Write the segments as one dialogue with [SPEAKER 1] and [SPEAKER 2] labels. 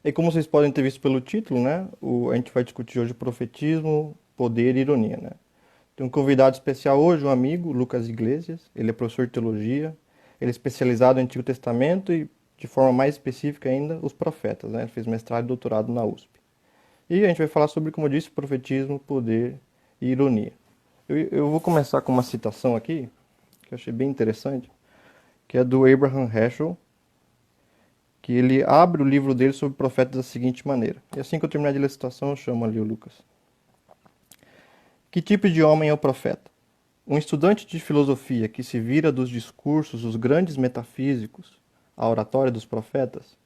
[SPEAKER 1] E como vocês podem ter visto pelo título, né? A gente vai discutir hoje profetismo, poder e ironia, né? Tem um convidado especial hoje, um amigo, Lucas Iglesias. Ele é professor de teologia. Ele é especializado no Antigo Testamento e, de forma mais específica ainda, os profetas, né? Ele fez mestrado e doutorado na USP. E a gente vai falar sobre, como eu disse, profetismo, poder e ironia. Eu vou começar com uma citação aqui, que eu achei bem interessante, que é do Abraham Heschel, que ele abre o livro dele sobre profetas da seguinte maneira. E assim que eu terminar de ler a citação, eu chamo ali o Lucas. Que tipo de homem é o profeta? Um estudante de filosofia que se vira dos discursos dos grandes metafísicos à oratória dos profetas,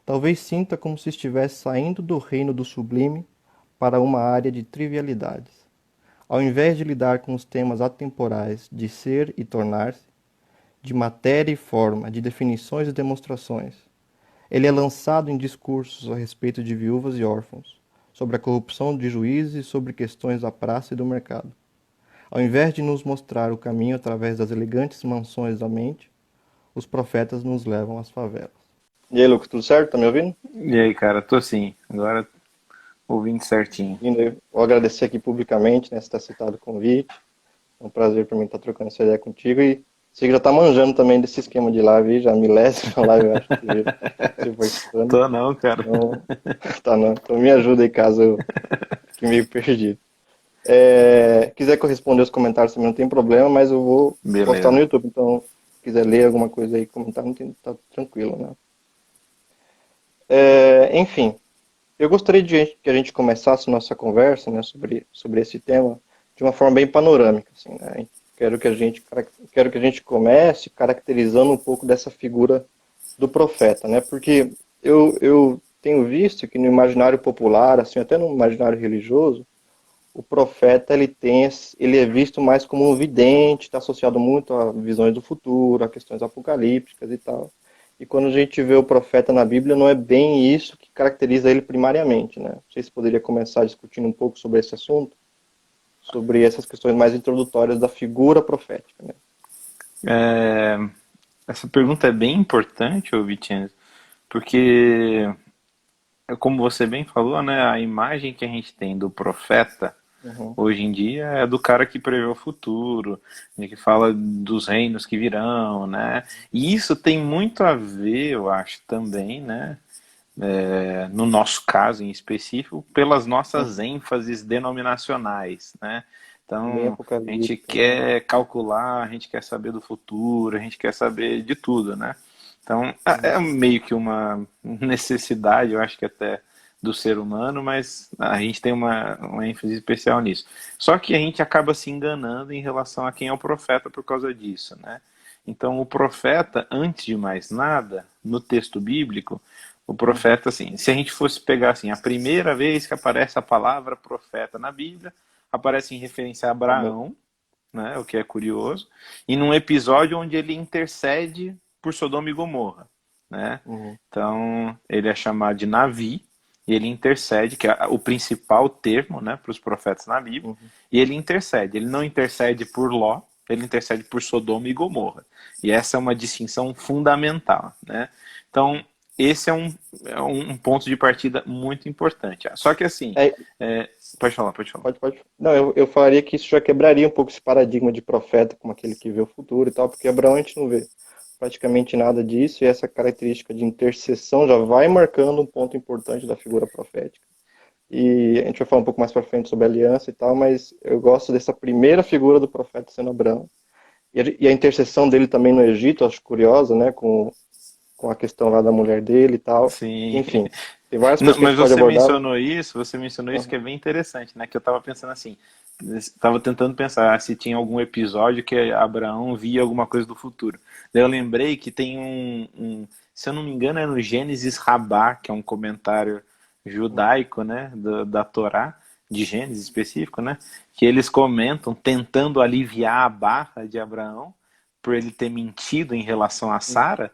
[SPEAKER 1] talvez sinta como se estivesse saindo do reino do sublime para uma área de trivialidades. Ao invés de lidar com os temas atemporais de ser e tornar-se, de matéria e forma, de definições e demonstrações, ele é lançado em discursos a respeito de viúvas e órfãos, sobre a corrupção de juízes e sobre questões da praça e do mercado. Ao invés de nos mostrar o caminho através das elegantes mansões da mente, os profetas nos levam às favelas. E aí, Lucas, tudo certo? Tá me ouvindo?
[SPEAKER 2] E aí, cara, tô sim, agora ouvindo certinho.
[SPEAKER 1] Lindo. Vou agradecer aqui publicamente, né, você ter aceitado o convite. É um prazer para mim estar trocando essa ideia contigo. E você já tá manjando também desse esquema de live, já milésima live, eu acho que você participando.
[SPEAKER 2] Tô não, cara.
[SPEAKER 1] Então, tá, não. Então me ajuda aí caso eu fique meio perdido. Quiser corresponder aos comentários também não tem problema, mas eu vou postar no
[SPEAKER 2] Beleza.
[SPEAKER 1] YouTube. Então, se quiser ler alguma coisa aí, comentar, não tem, tá tranquilo, né? Enfim, eu gostaria que a gente começasse nossa conversa, né, sobre esse tema de uma forma bem panorâmica, assim, né? Quero que a gente comece caracterizando um pouco dessa figura do profeta, né? Porque eu tenho visto que no imaginário popular, assim, até no imaginário religioso, o profeta ele é visto mais como um vidente, está associado muito a visões do futuro, a questões apocalípticas e tal. E quando a gente vê o profeta na Bíblia, não é bem isso que caracteriza ele primariamente, né? Não sei se poderia começar discutindo um pouco sobre esse assunto, sobre essas questões mais introdutórias da figura profética, né?
[SPEAKER 2] É, essa pergunta é bem importante, ô Vitinho, porque, como você bem falou, né, a imagem que a gente tem do profeta
[SPEAKER 1] Uhum,
[SPEAKER 2] hoje em dia é do cara que prevê o futuro, de que fala dos reinos que virão, né? E isso tem muito a ver, eu acho, também, né, no nosso caso em específico, pelas nossas
[SPEAKER 1] uhum.
[SPEAKER 2] ênfases denominacionais, né?
[SPEAKER 1] Bem
[SPEAKER 2] Então, a gente
[SPEAKER 1] apocalíptico, né?
[SPEAKER 2] quer calcular, a gente quer saber do futuro, a gente quer saber de tudo, né? Então,
[SPEAKER 1] Uhum.
[SPEAKER 2] é meio que uma necessidade, eu acho que até do ser humano, mas a gente tem uma ênfase especial nisso. Só que a gente acaba se enganando em relação a quem é o profeta por causa disso, né? Então, o profeta, antes de mais nada, no texto bíblico, o
[SPEAKER 1] Uhum.
[SPEAKER 2] profeta, assim, se a gente fosse pegar assim, a primeira vez que aparece a palavra profeta na Bíblia, aparece em referência a
[SPEAKER 1] Abraão.
[SPEAKER 2] Abraão, né, o que é curioso, e num episódio onde ele intercede por Sodoma e Gomorra, né?
[SPEAKER 1] Uhum.
[SPEAKER 2] Então, ele é chamado de Navi, e ele intercede, que é o principal termo, né, para os profetas na Bíblia,
[SPEAKER 1] Uhum.
[SPEAKER 2] e ele intercede. Ele não intercede por Ló, ele intercede por Sodoma e Gomorra. E essa é uma distinção fundamental, né? Então, esse é um ponto de partida muito importante. Só que assim,
[SPEAKER 1] É,
[SPEAKER 2] é, pode falar, pode falar.
[SPEAKER 1] pode. Não, eu falaria que isso já quebraria um pouco esse paradigma de profeta como aquele que vê o futuro e tal, porque Abraão a gente não vê praticamente nada disso, e essa característica de intercessão já vai marcando um ponto importante da figura profética. E a gente vai falar um pouco mais para frente sobre a aliança e tal, mas eu gosto dessa primeira figura do profeta sendo Abraão. E a intercessão dele também no Egito, acho curiosa, né, com a questão lá da mulher dele e tal.
[SPEAKER 2] Sim.
[SPEAKER 1] Enfim, tem várias
[SPEAKER 2] Não,
[SPEAKER 1] coisas que a
[SPEAKER 2] mas
[SPEAKER 1] gente pode abordar.
[SPEAKER 2] você mencionou isso que é
[SPEAKER 1] Uhum,
[SPEAKER 2] bem interessante, né? Que eu estava pensando assim, estava tentando pensar se tinha algum episódio que Abraão via alguma coisa do futuro. Daí eu lembrei que tem se eu não me engano, é no Gênesis Rabá, que é um comentário
[SPEAKER 1] uhum,
[SPEAKER 2] judaico, né, da Torá, de Gênesis específico, né, que eles comentam tentando aliviar a barra de Abraão por ele ter mentido em relação a
[SPEAKER 1] uhum,
[SPEAKER 2] Sara.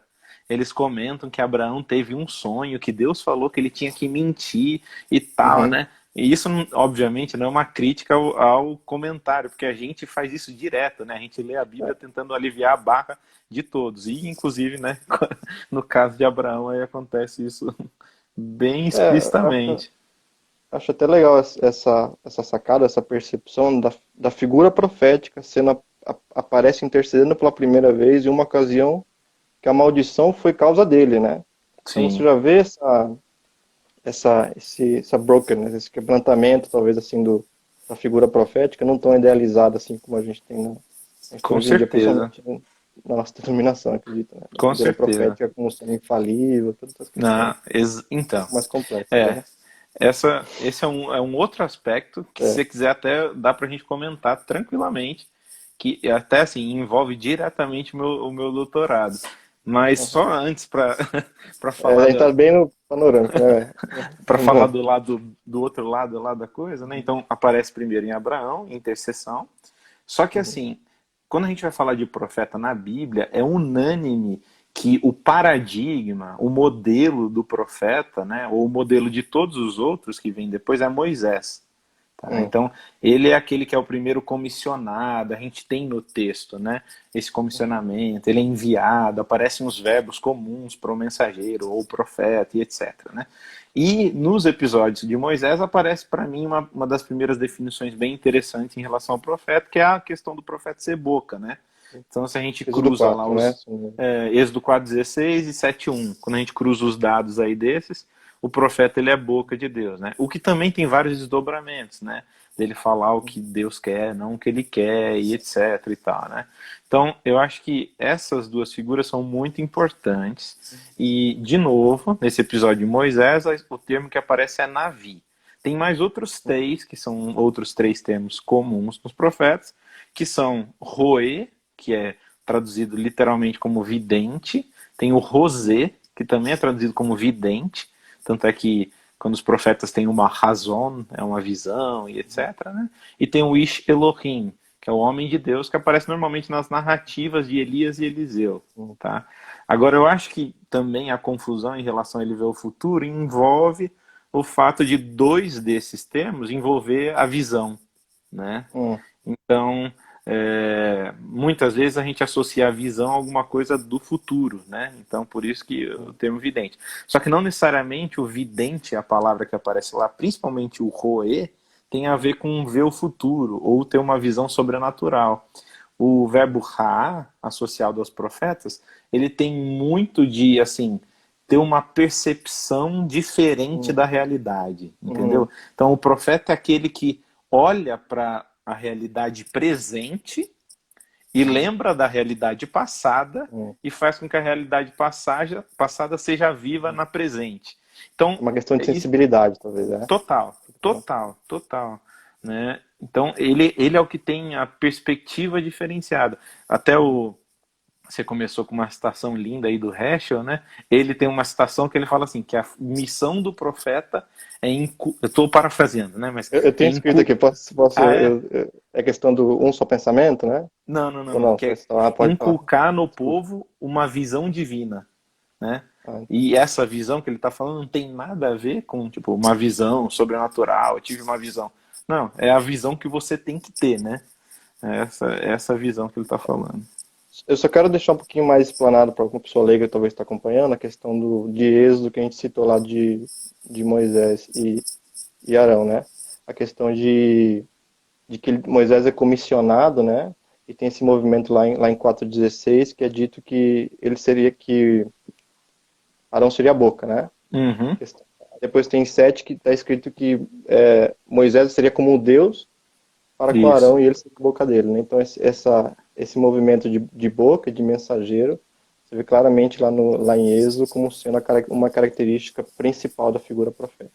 [SPEAKER 2] Eles comentam que Abraão teve um sonho, que Deus falou que ele tinha que mentir e tal,
[SPEAKER 1] uhum.
[SPEAKER 2] né? E isso, obviamente, não é uma crítica ao comentário, porque a gente faz isso direto, né? A gente lê a Bíblia
[SPEAKER 1] É,
[SPEAKER 2] tentando aliviar a barra de todos. E, inclusive, né, no caso de Abraão, aí acontece isso bem
[SPEAKER 1] Acho,
[SPEAKER 2] explicitamente.
[SPEAKER 1] acho até legal essa sacada, essa percepção da figura profética sendo aparece intercedendo pela primeira vez em uma ocasião que a maldição foi causa dele, né? Então você
[SPEAKER 2] Sim,
[SPEAKER 1] já vê essa brokenness, esse quebrantamento, talvez assim, da figura profética, não tão idealizada assim como a gente tem a gente tem
[SPEAKER 2] com
[SPEAKER 1] hoje em dia,
[SPEAKER 2] certeza,
[SPEAKER 1] principalmente na nossa denominação, acredito, né? Da
[SPEAKER 2] com
[SPEAKER 1] figura
[SPEAKER 2] certeza.
[SPEAKER 1] profética como sendo infalível, todas essas questões
[SPEAKER 2] Na,
[SPEAKER 1] um
[SPEAKER 2] então,
[SPEAKER 1] pouco mais complexas,
[SPEAKER 2] é,
[SPEAKER 1] né?
[SPEAKER 2] esse é um outro aspecto que, se
[SPEAKER 1] É,
[SPEAKER 2] você quiser, até dá pra gente comentar tranquilamente, que até assim envolve diretamente o meu doutorado. Mas
[SPEAKER 1] uhum.
[SPEAKER 2] só antes para para
[SPEAKER 1] É,
[SPEAKER 2] falar
[SPEAKER 1] a gente tá bem no panorâmico, né?
[SPEAKER 2] para falar
[SPEAKER 1] Bom,
[SPEAKER 2] do lado do outro lado lá da coisa, né? Então aparece primeiro em Abraão, intercessão. Só que
[SPEAKER 1] uhum,
[SPEAKER 2] assim, quando a gente vai falar de profeta na Bíblia, é unânime que o paradigma, o modelo do profeta, né, ou o modelo de todos os outros que vêm depois é Moisés. Tá?
[SPEAKER 1] uhum,
[SPEAKER 2] Então, ele é aquele que é o primeiro comissionado, a gente tem no texto, né, esse comissionamento, ele é enviado, aparecem os verbos comuns para o mensageiro ou profeta e etc. Né? E nos episódios de Moisés aparece para mim uma das primeiras definições bem interessantes em relação ao profeta, que é a questão do profeta ser boca. Né? Então, se a gente
[SPEAKER 1] Êxodo
[SPEAKER 2] cruza lá
[SPEAKER 1] 4, né?
[SPEAKER 2] os Êxodo 4,16 e 7,1, quando a gente cruza os dados aí desses, o profeta ele é a boca de Deus, né? O que também tem vários desdobramentos, né? Dele falar o que Deus quer, não o que ele quer e etc e tal, né? Então, eu acho que essas duas figuras são muito importantes e, de novo, nesse episódio de Moisés, o termo que aparece é Navi. Tem mais outros três, que são outros três termos comuns nos profetas, que são Roê, que é traduzido literalmente como vidente, tem o Rosé, que também é traduzido como vidente, tanto é que quando os profetas têm uma razão, é uma visão e etc. Né? E tem o Ish Elohim, que é o homem de Deus, que aparece normalmente nas narrativas de Elias e Eliseu.
[SPEAKER 1] uhum,
[SPEAKER 2] Tá? Agora, eu acho que também a confusão em relação a ele ver o futuro envolve o fato de dois desses termos envolver a visão. Né?
[SPEAKER 1] uhum,
[SPEAKER 2] Então, muitas vezes a gente associa a visão a alguma coisa do futuro, né? Então, por isso que o
[SPEAKER 1] uhum,
[SPEAKER 2] termo vidente. Só que não necessariamente o vidente, a palavra que aparece lá, principalmente o roê, tem a ver com ver o futuro ou ter uma visão sobrenatural. O verbo ra, associado aos profetas, ele tem muito de, assim, ter uma percepção diferente
[SPEAKER 1] uhum,
[SPEAKER 2] da realidade, entendeu?
[SPEAKER 1] uhum,
[SPEAKER 2] Então, o profeta é aquele que olha para a realidade presente e
[SPEAKER 1] uhum,
[SPEAKER 2] lembra da realidade passada
[SPEAKER 1] uhum.
[SPEAKER 2] e faz com que a realidade passada seja viva na presente.
[SPEAKER 1] É
[SPEAKER 2] Então,
[SPEAKER 1] uma questão de
[SPEAKER 2] isso,
[SPEAKER 1] sensibilidade, talvez, né?
[SPEAKER 2] total, total, total. Né? Então, ele é o que tem a perspectiva diferenciada. Até você começou com uma citação linda aí do Heschel, né? Ele tem uma citação que ele fala assim, que a missão do profeta eu estou parafraseando, né? Mas
[SPEAKER 1] Eu
[SPEAKER 2] é
[SPEAKER 1] tenho escrito aqui,
[SPEAKER 2] ah, é?
[SPEAKER 1] é questão do um só pensamento, né?
[SPEAKER 2] Não, não, não,
[SPEAKER 1] Ou
[SPEAKER 2] não.
[SPEAKER 1] não?
[SPEAKER 2] Que é
[SPEAKER 1] Pode falar.
[SPEAKER 2] inculcar no
[SPEAKER 1] Desculpa.
[SPEAKER 2] povo uma visão divina, né?
[SPEAKER 1] Ah,
[SPEAKER 2] E essa visão que ele está falando não tem nada a ver com, tipo, uma visão sobrenatural, eu tive uma visão. Não, é a visão que você tem que ter, né? É essa visão que ele está falando.
[SPEAKER 1] eu só quero deixar um pouquinho mais explanado para alguma pessoa leiga que talvez está acompanhando, a questão de Êxodo que a gente citou lá de Moisés e Arão, né? A questão de que Moisés é comissionado, né? E tem esse movimento lá em 4,16 que é dito que que Arão seria a boca, né?
[SPEAKER 2] Uhum,
[SPEAKER 1] Depois tem 7 que está escrito que Moisés seria como um Deus para com
[SPEAKER 2] isso.
[SPEAKER 1] Arão e ele seria a boca dele, né? Então esse movimento de boca, de mensageiro, você vê claramente lá em Êxodo como sendo uma característica principal da figura profeta.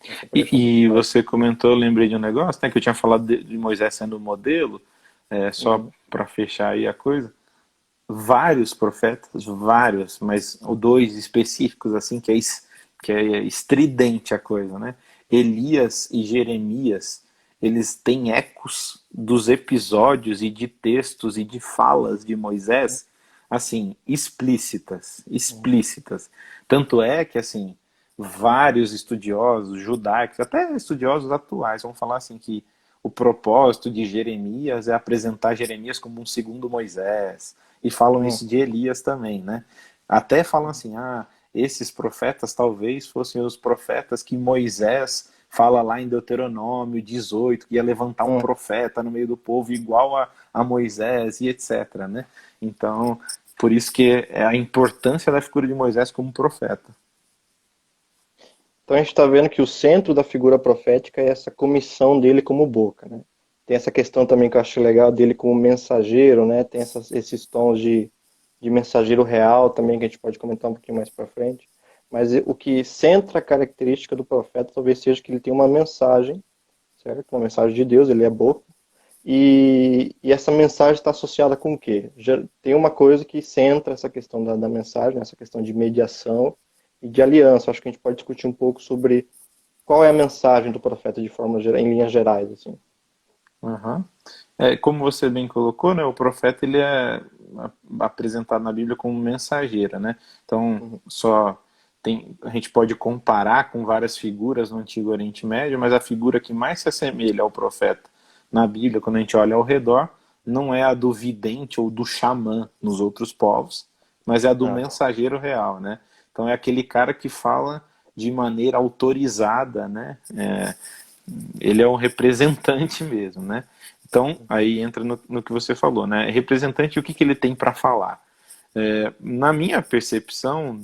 [SPEAKER 1] Então, só para deixar um
[SPEAKER 2] E
[SPEAKER 1] pouquinho mais.
[SPEAKER 2] você comentou, eu lembrei de um negócio, né? Que eu tinha falado de Moisés sendo o modelo, só
[SPEAKER 1] Uhum,
[SPEAKER 2] para fechar aí a coisa. Vários profetas, vários, mas dois específicos, assim, que é estridente a coisa, né? Elias e Jeremias, eles têm ecos dos episódios e de textos e de falas de Moisés, assim, explícitas,
[SPEAKER 1] uhum,
[SPEAKER 2] explícitas. Tanto é que, assim, vários estudiosos judaicos, até estudiosos atuais, vão falar assim que o propósito de Jeremias é apresentar Jeremias como um segundo Moisés, e falam
[SPEAKER 1] uhum,
[SPEAKER 2] isso de Elias também, né? Até falam assim, esses profetas talvez fossem os profetas que Moisés fala lá em Deuteronômio 18, que ia levantar um
[SPEAKER 1] Hum.
[SPEAKER 2] profeta no meio do povo igual a Moisés e etc, né? Então, por isso que é a importância da figura de Moisés como profeta.
[SPEAKER 1] Então a gente está vendo que o centro da figura profética é essa comissão dele como boca, né? Tem essa questão também que eu acho legal dele como mensageiro, né? Tem esses tons de mensageiro real também que a gente pode comentar um pouquinho mais para frente. Mas o que centra a característica do profeta talvez seja que ele tem uma mensagem, certo? Uma mensagem de Deus, ele é boca. E essa mensagem está associada com o quê? Já tem uma coisa que centra essa questão da mensagem, essa questão de mediação e de aliança. Acho que a gente pode discutir um pouco sobre qual é a mensagem do profeta de forma em linhas gerais, assim.
[SPEAKER 2] Uhum. Como você bem colocou, né, o profeta ele é apresentado na Bíblia como mensageiro, né? Então,
[SPEAKER 1] Uhum.
[SPEAKER 2] a gente pode comparar com várias figuras no Antigo Oriente Médio, mas a figura que mais se assemelha ao profeta na Bíblia, quando a gente olha ao redor, não é a do vidente ou do xamã nos outros povos, mas é a do
[SPEAKER 1] Ah,
[SPEAKER 2] mensageiro real, né? Então é aquele cara que fala de maneira autorizada, né? Ele é um representante mesmo, né? Então, aí entra no que você falou, né? Representante, o que ele tem para falar? Na minha percepção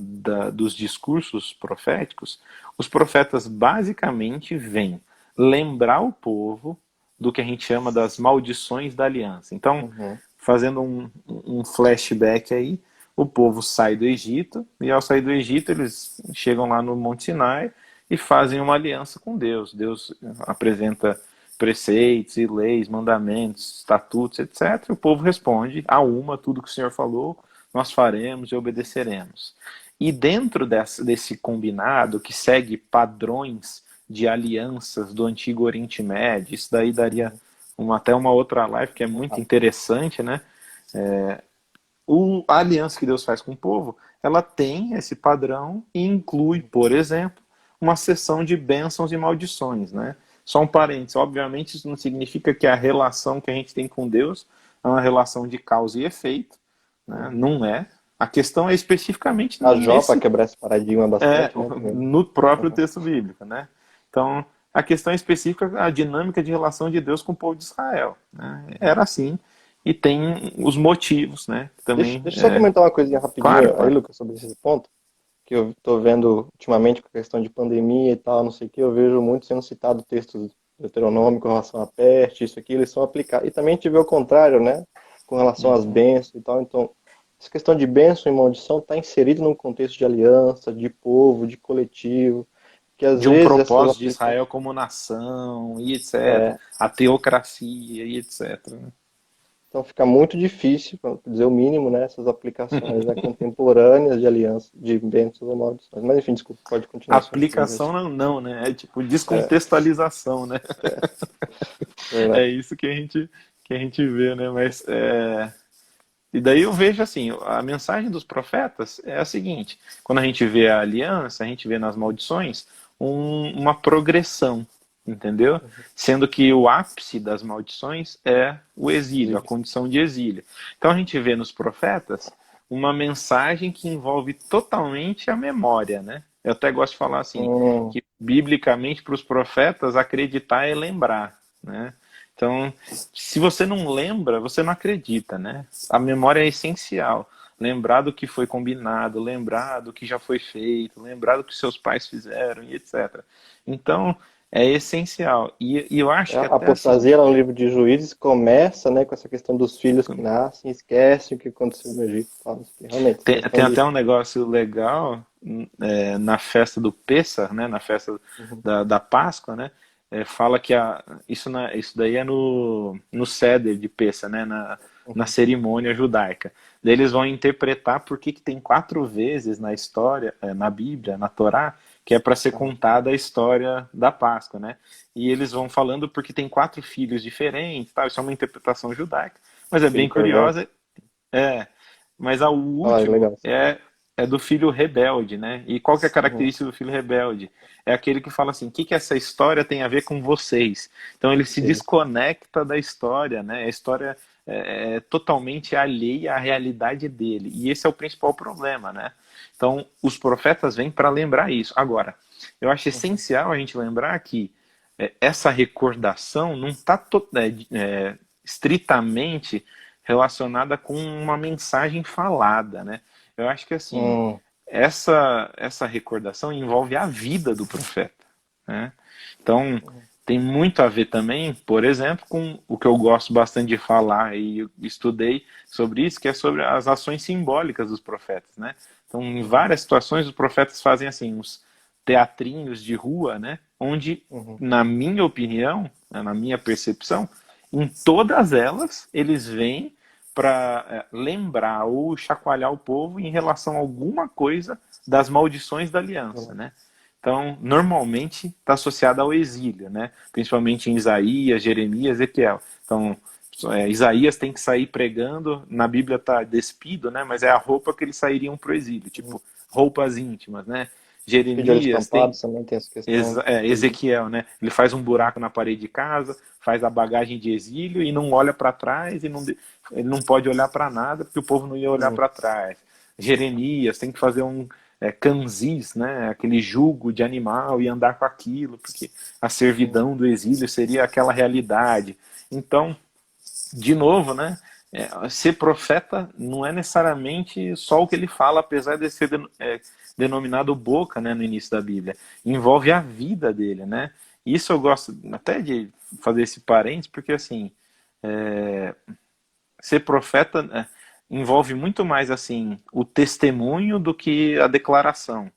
[SPEAKER 2] dos discursos proféticos, os profetas basicamente vêm lembrar o povo do que a gente chama das maldições da aliança. Então,
[SPEAKER 1] uhum.
[SPEAKER 2] fazendo um flashback aí, o povo sai do Egito, e ao sair do Egito, eles chegam lá no Monte Sinai e fazem uma aliança com Deus. Deus apresenta preceitos e leis, mandamentos, estatutos, etc. E o povo responde a uma, tudo que o Senhor falou, nós faremos e obedeceremos. E dentro desse combinado, que segue padrões de alianças do Antigo Oriente Médio, isso daí daria até uma outra live que é muito interessante, né? A aliança que Deus faz com o povo, ela tem esse padrão e inclui, por exemplo, uma seção de bênçãos e maldições, né? Só um parênteses, obviamente isso não significa que a relação que a gente tem com Deus é uma relação de causa e efeito, né? Não é. A questão é especificamente
[SPEAKER 1] A Jó, para
[SPEAKER 2] nesse,
[SPEAKER 1] quebrar esse paradigma bastante, né? Também.
[SPEAKER 2] no próprio
[SPEAKER 1] Uhum.
[SPEAKER 2] texto bíblico, né? Então, a questão específica é a dinâmica de relação de Deus com o povo de Israel, né? Era assim, e tem os motivos, né? Também,
[SPEAKER 1] Deixa eu só comentar uma coisinha
[SPEAKER 2] claro,
[SPEAKER 1] rapidinho aí,
[SPEAKER 2] claro.
[SPEAKER 1] Lucas, sobre esse ponto, que eu estou vendo ultimamente com a questão de pandemia e tal, não sei o que, eu vejo muito sendo citado textos deuteronômicos com relação à peste, isso aqui, eles são aplicados. E também tive o contrário, né, com relação às
[SPEAKER 2] Uhum.
[SPEAKER 1] bênçãos e tal. Então, essa questão de bênção e maldição está inserida num contexto de aliança, de povo, de coletivo, que às
[SPEAKER 2] De um
[SPEAKER 1] vezes essas
[SPEAKER 2] propósito de
[SPEAKER 1] aplicações.
[SPEAKER 2] Israel como nação, e etc. A teocracia, e etc.
[SPEAKER 1] Então fica muito difícil, para dizer o mínimo, né, essas aplicações, né, contemporâneas de aliança, de bênçãos ou maldições. Mas enfim, desculpa, pode continuar seu
[SPEAKER 2] Aplicação
[SPEAKER 1] raciocínio.
[SPEAKER 2] não, não, né? É tipo
[SPEAKER 1] É,
[SPEAKER 2] descontextualização, né? É
[SPEAKER 1] verdade.
[SPEAKER 2] isso que a gente vê, né? E daí eu vejo assim, a mensagem dos profetas é a seguinte: quando a gente vê a aliança, a gente vê nas maldições uma progressão, entendeu? Sendo que o ápice das maldições é o exílio, a
[SPEAKER 1] Exílio.
[SPEAKER 2] condição de exílio. Então a gente vê nos profetas uma mensagem que envolve totalmente a memória, né? Eu até gosto de falar assim,
[SPEAKER 1] Hum,
[SPEAKER 2] que biblicamente para os profetas acreditar é lembrar, né? Então, se você não lembra, você não acredita, né? A memória é essencial. Lembrar do que foi combinado, lembrar do que já foi feito, lembrar do que seus pais fizeram e etc. Então, é essencial. E eu acho que
[SPEAKER 1] a
[SPEAKER 2] até assim,
[SPEAKER 1] apostasia lá no livro de Juízes começa, né, com essa questão dos filhos que nascem, esquecem o que aconteceu no Egito. Fala assim, realmente, essa
[SPEAKER 2] tem
[SPEAKER 1] questão
[SPEAKER 2] até
[SPEAKER 1] de...
[SPEAKER 2] um negócio legal na festa do Pêssar, né, na festa
[SPEAKER 1] Uhum,
[SPEAKER 2] da Páscoa, né, fala que isso daí é no Seder de Pêssar, né, na
[SPEAKER 1] uhum,
[SPEAKER 2] cerimônia judaica. Daí eles vão interpretar por que tem 4 vezes na história, na Bíblia, na Torá, que é para ser
[SPEAKER 1] uhum,
[SPEAKER 2] contada a história da Páscoa, né? E eles vão falando porque tem 4 filhos diferentes, tal. Isso é uma interpretação judaica, mas é bem
[SPEAKER 1] filho perverso.
[SPEAKER 2] curiosa. É, mas o
[SPEAKER 1] Ah, é
[SPEAKER 2] último
[SPEAKER 1] legal.
[SPEAKER 2] é do filho rebelde, né? E qual que é a
[SPEAKER 1] Uhum,
[SPEAKER 2] característica do filho rebelde? É aquele que fala assim, o que essa história tem a ver com vocês? Então ele se
[SPEAKER 1] sim.
[SPEAKER 2] desconecta da história, né? A história é totalmente alheia à realidade dele. E esse é o principal problema, né? Então, os profetas vêm para lembrar isso. Agora, eu acho essencial a gente lembrar que essa recordação não está estritamente relacionada com uma mensagem falada, né? Eu acho que assim,
[SPEAKER 1] Hum,
[SPEAKER 2] essa recordação envolve a vida do profeta, né? Então, tem muito a ver também, por exemplo, com o que eu gosto bastante de falar e eu estudei sobre isso, que é sobre as ações simbólicas dos profetas, né? Então, em várias situações, os profetas fazem assim, uns teatrinhos de rua, né? Onde,
[SPEAKER 1] uhum,
[SPEAKER 2] na minha opinião, né, na minha percepção, em todas elas, eles vêm para lembrar ou chacoalhar o povo em relação a alguma coisa das maldições da aliança, né? Então, normalmente está associada ao exílio, né? Principalmente em Isaías, Jeremias, Ezequiel. Então, Isaías tem que sair pregando, na Bíblia está despido, né? Mas é a roupa que eles sairiam para o exílio,
[SPEAKER 1] uhum.
[SPEAKER 2] tipo roupas íntimas, né?
[SPEAKER 1] Filho de olhos
[SPEAKER 2] Jeremias tem
[SPEAKER 1] tampados também tem essa questão.
[SPEAKER 2] Ezequiel, né? Ele faz um buraco na parede de casa, faz a bagagem de exílio e não olha para trás e ele não pode olhar para nada porque o povo não ia olhar
[SPEAKER 1] Hum,
[SPEAKER 2] para trás. Jeremias tem que fazer um canzis, né? Aquele jugo de animal e andar com aquilo, porque a
[SPEAKER 1] hum,
[SPEAKER 2] servidão do exílio seria aquela realidade. Então, de novo, né? Ser profeta não é necessariamente só o que ele fala, apesar de ser denominado boca, né, no início da Bíblia. Envolve a vida dele, né? Isso eu gosto até de fazer esse parênteses, porque assim, é, ser profeta envolve muito mais assim o testemunho do que a declaração.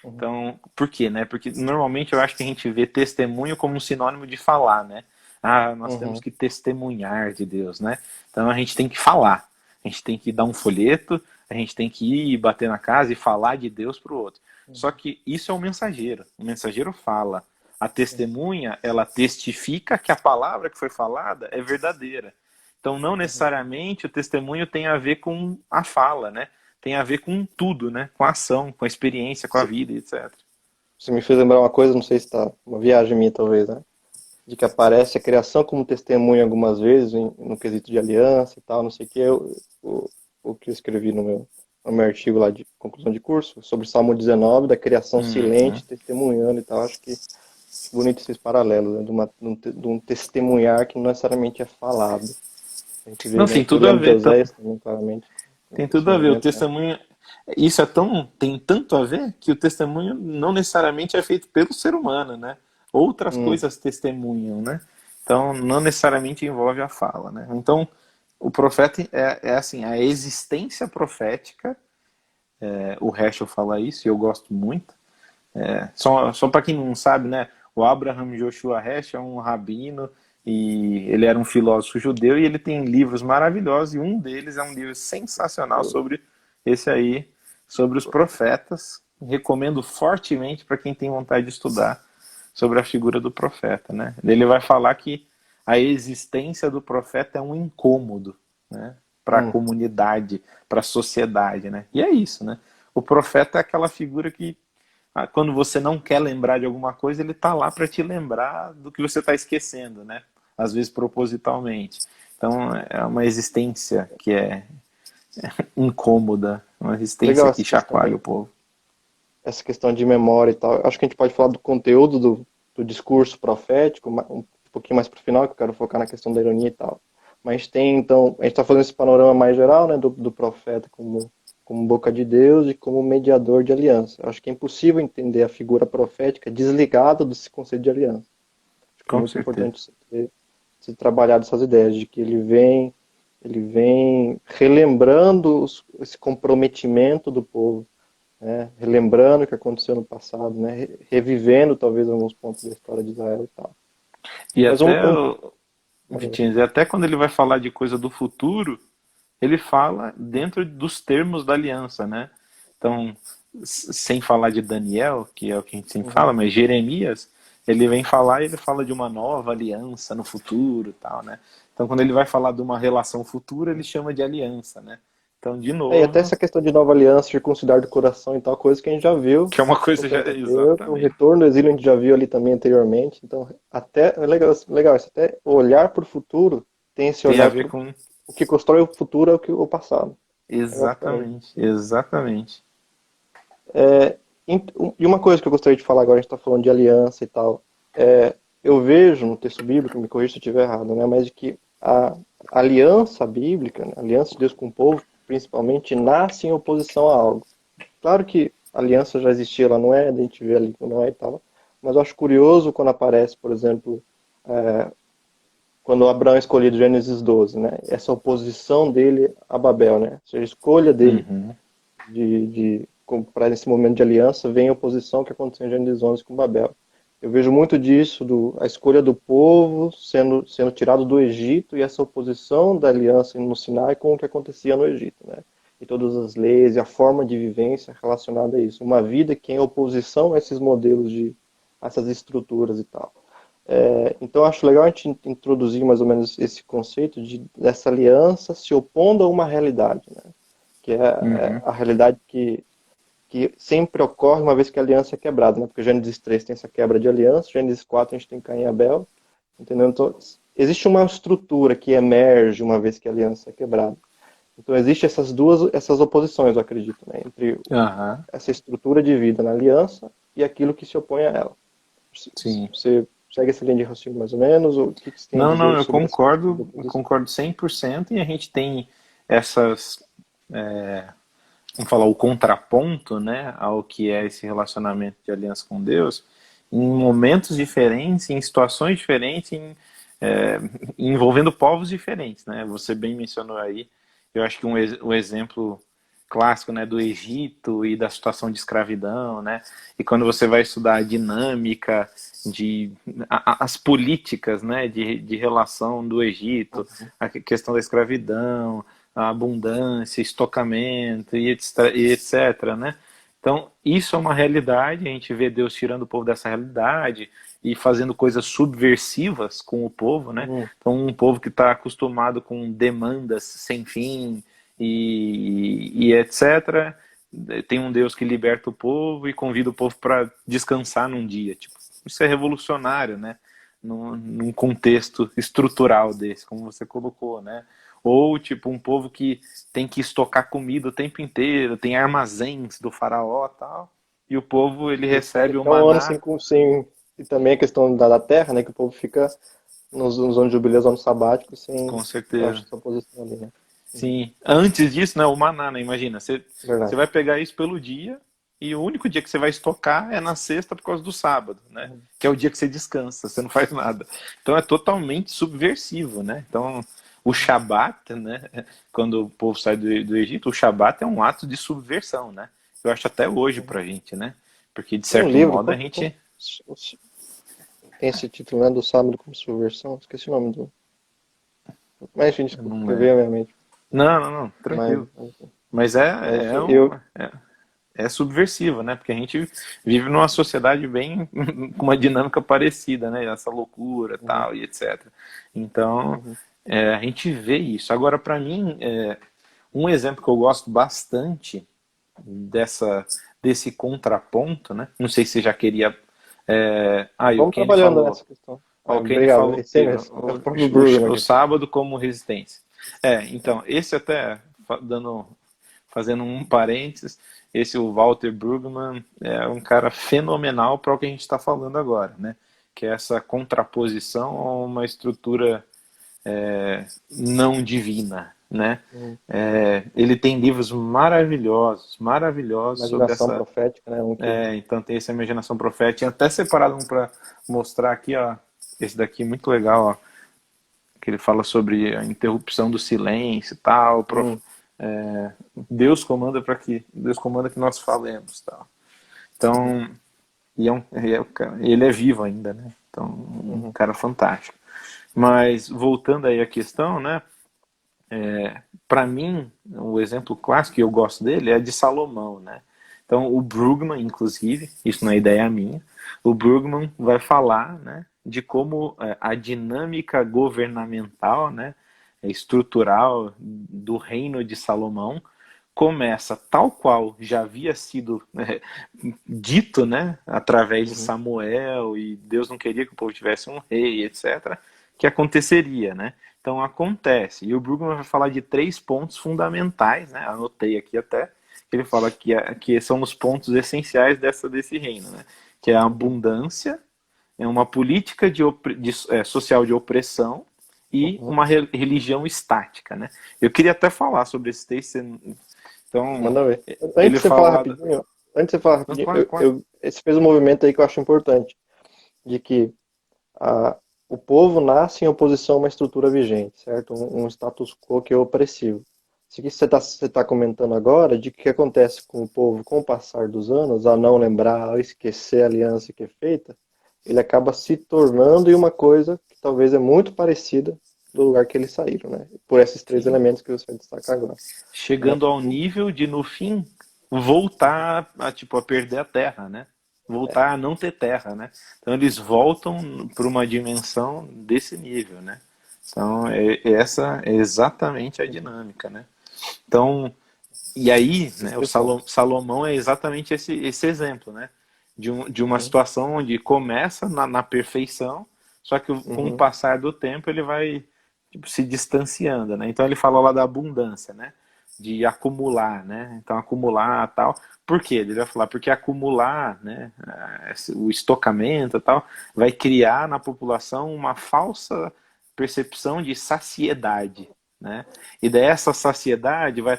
[SPEAKER 1] uhum,
[SPEAKER 2] Então, por quê, né? Porque normalmente eu acho que a gente vê testemunho como um sinônimo de falar, né? Ah, nós temos
[SPEAKER 1] uhum,
[SPEAKER 2] que testemunhar de Deus, né? Então a gente tem que falar. A gente tem que dar um folheto, a gente tem que ir bater na casa e falar de Deus para o outro. Só
[SPEAKER 1] uhum,
[SPEAKER 2] que isso é um mensageiro. O mensageiro fala. A
[SPEAKER 1] sim,
[SPEAKER 2] testemunha, ela testifica que a palavra que foi falada é verdadeira. Então, não
[SPEAKER 1] uhum.
[SPEAKER 2] necessariamente o testemunho tem a ver com a fala, né? Tem a ver com tudo, né? Com a ação, com a experiência, com a
[SPEAKER 1] Você
[SPEAKER 2] vida, etc.
[SPEAKER 1] você me fez lembrar uma coisa, não sei se tá uma viagem minha talvez, né? De que aparece a criação como testemunha algumas vezes no quesito de aliança e tal, não sei o que, o que eu escrevi no meu artigo lá de conclusão de curso, sobre Salmo 19, da criação
[SPEAKER 2] Uhum.
[SPEAKER 1] silente, testemunhando e tal, acho que bonito esses paralelos, né, de um testemunhar que não necessariamente é falado. A gente vê,
[SPEAKER 2] Não,
[SPEAKER 1] né,
[SPEAKER 2] tem
[SPEAKER 1] eu
[SPEAKER 2] tudo a
[SPEAKER 1] lembro de
[SPEAKER 2] ver.
[SPEAKER 1] Oséias também, claramente,
[SPEAKER 2] Tem
[SPEAKER 1] esse
[SPEAKER 2] tudo a ver. O
[SPEAKER 1] movimento, né?
[SPEAKER 2] testemunho. Isso é tão. Tem tanto a ver que o testemunho não necessariamente é feito pelo ser humano, né? Outras
[SPEAKER 1] Hum,
[SPEAKER 2] coisas testemunham, né? Então, não necessariamente envolve a fala, né? Então, o profeta é assim, a existência profética, o Heschel fala isso e eu gosto muito. Só para quem não sabe, né? O Abraham Joshua Heschel é um rabino e ele era um filósofo judeu e ele tem livros maravilhosos e um deles é um livro sensacional
[SPEAKER 1] eu-
[SPEAKER 2] sobre esse aí, sobre os profetas. Recomendo fortemente para quem tem vontade de estudar sobre a figura do profeta, né? Ele vai falar que a existência do profeta é um incômodo, né? Para a
[SPEAKER 1] hum,
[SPEAKER 2] comunidade, para a sociedade, né? E é isso, né? O profeta é aquela figura que quando você não quer lembrar de alguma coisa, ele está lá para te lembrar do que você está esquecendo, né? Às vezes propositalmente. Então é uma existência que é incômoda, uma existência
[SPEAKER 1] legal
[SPEAKER 2] que chacoalha o povo.
[SPEAKER 1] essa questão de memória e tal. Acho que a gente pode falar do conteúdo do discurso profético, um pouquinho mais para o final, que eu quero focar na questão da ironia e tal. Mas tem, então, a gente está fazendo esse panorama mais geral, né, do profeta como boca de Deus e como mediador de aliança. Acho que é impossível entender a figura profética desligada desse conceito de aliança. Acho que é
[SPEAKER 2] Com
[SPEAKER 1] muito
[SPEAKER 2] certeza.
[SPEAKER 1] importante se trabalhar dessas ideias, de que ele vem relembrando esse comprometimento do povo, né? Relembrando o que aconteceu no passado, né? Revivendo talvez alguns pontos da história de Israel e tal.
[SPEAKER 2] E
[SPEAKER 1] Mas
[SPEAKER 2] até,
[SPEAKER 1] vamos
[SPEAKER 2] Vitinho, até quando ele vai falar de coisa do futuro, ele fala dentro dos termos da aliança, né? Então, sem falar de Daniel, que é o que a gente sempre
[SPEAKER 1] uhum.
[SPEAKER 2] fala, mas Jeremias, ele vem falar e ele fala de uma nova aliança no futuro, tal, né? Então, quando ele vai falar de uma relação futura, ele chama de aliança, né? Então, de
[SPEAKER 1] E até
[SPEAKER 2] novo,
[SPEAKER 1] essa questão de nova aliança, circuncidar do coração e tal, coisa que a gente já viu
[SPEAKER 2] que é uma
[SPEAKER 1] no
[SPEAKER 2] coisa já
[SPEAKER 1] Pentateuco, o
[SPEAKER 2] exatamente.
[SPEAKER 1] retorno do exílio a gente já viu ali também anteriormente. Então, até é legal isso, até olhar para o futuro tem esse
[SPEAKER 2] Tem a
[SPEAKER 1] olhar
[SPEAKER 2] ver
[SPEAKER 1] para
[SPEAKER 2] com
[SPEAKER 1] o que constrói o futuro é o passado. Legal pra caramba.
[SPEAKER 2] exatamente, exatamente.
[SPEAKER 1] E uma coisa que eu gostaria de falar agora, a gente está falando de aliança e tal. Eu vejo no texto bíblico, me corrija se eu estiver errado, né, mas de que a aliança bíblica, né, a aliança de Deus com o povo, principalmente, nasce em oposição a algo. Claro que a aliança já existia, ela não é, a gente vê ali que não é e tal, mas eu acho curioso quando aparece, por exemplo, quando Abraão é escolhido, Gênesis 12, né, essa oposição dele a Babel, né, ou seja, a escolha dele
[SPEAKER 2] Uhum.
[SPEAKER 1] de comprar esse momento de aliança vem a oposição que aconteceu em Gênesis 11 com Babel. Eu vejo muito disso, a escolha do povo sendo tirado do Egito e essa oposição da aliança no Sinai com o que acontecia no Egito, né? E todas as leis e a forma de vivência relacionada a isso. Uma vida que é em oposição a esses modelos a essas estruturas e tal. Então acho legal a gente introduzir mais ou menos esse conceito dessa aliança se opondo a uma realidade, né? Que é
[SPEAKER 2] Uhum.
[SPEAKER 1] a realidade que sempre ocorre uma vez que a aliança é quebrada, né? Porque Gênesis 3 tem essa quebra de aliança, Gênesis 4 a gente tem Caim e Abel, entendeu? Então, existe uma estrutura que emerge uma vez que a aliança é quebrada. Então, existe essas oposições, eu acredito, né? Entre
[SPEAKER 2] Aham.
[SPEAKER 1] essa estrutura de vida na aliança e aquilo que se opõe a ela.
[SPEAKER 2] Sim.
[SPEAKER 1] Você segue essa linha de raciocínio mais ou menos? Ou o que você tem a
[SPEAKER 2] Não, não,
[SPEAKER 1] dizer
[SPEAKER 2] eu
[SPEAKER 1] sobre essa questão da
[SPEAKER 2] concordo, eu
[SPEAKER 1] oposição?
[SPEAKER 2] concordo 100% e a gente tem essas, vamos falar, o contraponto, né, ao que é esse relacionamento de aliança com Deus, em momentos diferentes, em situações diferentes, é, envolvendo povos diferentes, né? Você bem mencionou aí, eu acho que um exemplo clássico, né, do Egito e da situação de escravidão, né? E quando você vai estudar a dinâmica as políticas, né, de relação do Egito, a questão da escravidão, a abundância, estocamento e etc, né? Então, isso é uma realidade, a gente vê Deus tirando o povo dessa realidade e fazendo coisas subversivas com o povo, né?
[SPEAKER 1] Hum,
[SPEAKER 2] Então, um povo que está acostumado com demandas sem fim e etc. Tem um Deus que liberta o povo e convida o povo para descansar num dia. Tipo, isso é revolucionário, né? Num contexto estrutural desse, como você colocou, né? Ou, tipo, um povo que tem que estocar comida o tempo inteiro, tem armazéns do faraó e tal, e o povo, ele
[SPEAKER 1] e pode
[SPEAKER 2] recebe o
[SPEAKER 1] até um ano
[SPEAKER 2] maná,
[SPEAKER 1] e também a questão da terra, né? Que o povo fica nos anos de jubileu, anos sabáticos, sem,
[SPEAKER 2] com
[SPEAKER 1] eu acho
[SPEAKER 2] certeza.
[SPEAKER 1] essa posição ali, né? Uhum.
[SPEAKER 2] Sim, antes disso, né, o maná, né? Imagina, você
[SPEAKER 1] Verdade.
[SPEAKER 2] vai pegar isso pelo dia, e o único dia que você vai estocar é na sexta por causa do sábado, né?
[SPEAKER 1] Uhum.
[SPEAKER 2] Que é o dia que você descansa, você não faz nada. Então é totalmente subversivo, né? Então o Shabat, né? Quando o povo sai do Egito, o Shabat é um ato de subversão, né? Eu acho até hoje
[SPEAKER 1] Uhum.
[SPEAKER 2] pra gente, né? Porque de
[SPEAKER 1] Tem um
[SPEAKER 2] certo
[SPEAKER 1] livro,
[SPEAKER 2] modo a gente.
[SPEAKER 1] tem esse título, né, do Sábado como Subversão, esqueci o nome do... Mas, enfim,
[SPEAKER 2] Eu
[SPEAKER 1] desculpa,
[SPEAKER 2] não
[SPEAKER 1] que veio à
[SPEAKER 2] lembro.
[SPEAKER 1] minha mente.
[SPEAKER 2] Não, não, não,
[SPEAKER 1] Mas,
[SPEAKER 2] tranquilo. Mas é,
[SPEAKER 1] mas
[SPEAKER 2] é,
[SPEAKER 1] enfim,
[SPEAKER 2] um, é subversivo, né? Porque a gente vive numa sociedade bem com uma dinâmica parecida, né? Essa loucura,
[SPEAKER 1] Uhum,
[SPEAKER 2] tal e etc. Então,
[SPEAKER 1] uhum,
[SPEAKER 2] a gente vê isso. Agora, para mim, um exemplo que eu gosto bastante desse contraponto, né? Não sei se você já queria. E o
[SPEAKER 1] vamos
[SPEAKER 2] Kenny
[SPEAKER 1] trabalhando
[SPEAKER 2] falou.
[SPEAKER 1] nessa questão.
[SPEAKER 2] O Kenny
[SPEAKER 1] Obrigado,
[SPEAKER 2] falou
[SPEAKER 1] esse aí
[SPEAKER 2] que
[SPEAKER 1] mesmo, é o próprio Brueggemann
[SPEAKER 2] o
[SPEAKER 1] que fala.
[SPEAKER 2] sábado como resistência. Então, esse até dando fazendo um parênteses, esse o Walter Brueggemann é um cara fenomenal para o que a gente está falando agora, né? Que é essa contraposição a uma estrutura não divina, né?
[SPEAKER 1] Uhum.
[SPEAKER 2] Ele tem livros maravilhosos, maravilhosos sobre
[SPEAKER 1] Imaginação
[SPEAKER 2] essa.
[SPEAKER 1] profética, né?
[SPEAKER 2] Então tem essa imaginação profética. Tinha até separado um para mostrar aqui, ó. Esse daqui é muito legal, ó, que ele fala sobre a interrupção do silêncio e tal.
[SPEAKER 1] Hum,
[SPEAKER 2] Deus comanda que nós falemos, tal.
[SPEAKER 1] uhum,
[SPEAKER 2] Então, ele é vivo ainda, né? Então, um
[SPEAKER 1] uhum,
[SPEAKER 2] cara fantástico. Mas voltando aí à questão, né? Para mim, o exemplo clássico que eu gosto dele é de Salomão, né? Então, o Brugman, inclusive, isso não é ideia minha, o Brugman vai falar, né, de como a dinâmica governamental, né, estrutural do reino de Salomão começa tal qual já havia sido dito, né, através de
[SPEAKER 1] uhum,
[SPEAKER 2] Samuel, e Deus não queria que o povo tivesse um rei, etc., que aconteceria, né? Então acontece. E o Brugman vai falar de três pontos fundamentais, né? Anotei aqui até, que ele fala que são os pontos essenciais desse reino, né? Que é a abundância, é uma política social de opressão e
[SPEAKER 1] Uhum.
[SPEAKER 2] uma religião estática, né? Eu queria até falar sobre esse texto, então,
[SPEAKER 1] Manda ver.
[SPEAKER 2] ele fala lá...
[SPEAKER 1] Antes de você falar
[SPEAKER 2] Não,
[SPEAKER 1] rapidinho,
[SPEAKER 2] claro, claro.
[SPEAKER 1] você fez um movimento aí que eu acho importante, de que a, o povo nasce em oposição a uma estrutura vigente, certo? Um status quo que é opressivo. Isso que você tá comentando agora, de que acontece com o povo com o passar dos anos, a não lembrar, a esquecer a aliança que é feita, ele acaba se tornando em uma coisa que talvez é muito parecida do lugar que eles saíram, né? Por esses três
[SPEAKER 2] Sim.
[SPEAKER 1] elementos que você vai destacar agora, né?
[SPEAKER 2] Chegando ao nível de, no fim, voltar tipo, a perder a terra, né? Voltar a não ter terra, né? Então eles voltam para uma dimensão desse nível, né? Então essa é exatamente a dinâmica, né? Então, e aí, né, o
[SPEAKER 1] Esse ponto.
[SPEAKER 2] Salomão é exatamente esse exemplo, né? De uma
[SPEAKER 1] Uhum,
[SPEAKER 2] situação onde começa na perfeição, só que com o
[SPEAKER 1] uhum,
[SPEAKER 2] passar do tempo ele vai tipo, se distanciando, né? Então ele falou lá da abundância, né? De acumular, né? Então acumular tal. Por quê? Ele vai falar porque acumular, né? O estocamento e tal vai criar na população uma falsa percepção de saciedade, né? E daí essa saciedade vai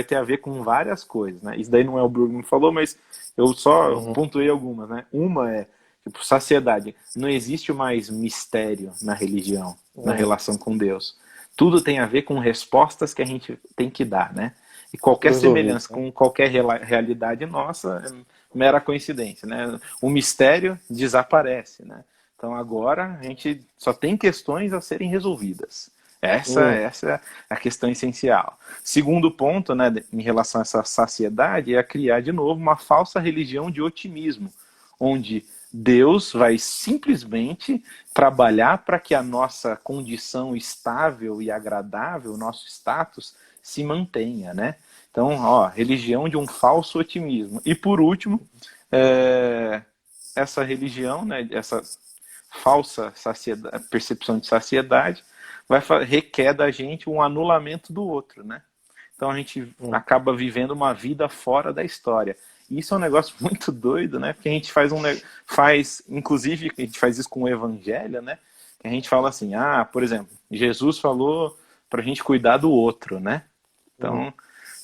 [SPEAKER 2] ter a ver com várias coisas, né? Isso daí não é o Bruno que falou, mas eu só
[SPEAKER 1] uhum,
[SPEAKER 2] pontuei algumas, né? Uma é, tipo, saciedade. Não existe mais mistério na religião, na
[SPEAKER 1] uhum.
[SPEAKER 2] relação com Deus. Tudo tem a ver com respostas que a gente tem que dar, né? E qualquer
[SPEAKER 1] Resolvido,
[SPEAKER 2] semelhança
[SPEAKER 1] né?
[SPEAKER 2] com qualquer realidade nossa é mera coincidência, né? O mistério desaparece, né? Então agora a gente só tem questões a serem resolvidas. Essa é a questão essencial. Segundo ponto, né, em relação a essa saciedade, é criar de novo uma falsa religião de otimismo, onde Deus vai simplesmente trabalhar para que a nossa condição estável e agradável, o nosso status, se mantenha, né? Então, ó, religião de um falso otimismo. E por último, é, essa religião, né, essa falsa percepção de saciedade, requer da gente um anulamento do outro, né? Então a gente
[SPEAKER 1] Uhum,
[SPEAKER 2] acaba vivendo uma vida fora da história. E isso é um negócio muito doido, né? Porque a gente inclusive, a gente faz isso com o evangelho, né? A gente fala assim, por exemplo, Jesus falou para a gente cuidar do outro, né?
[SPEAKER 1] uhum,
[SPEAKER 2] Então,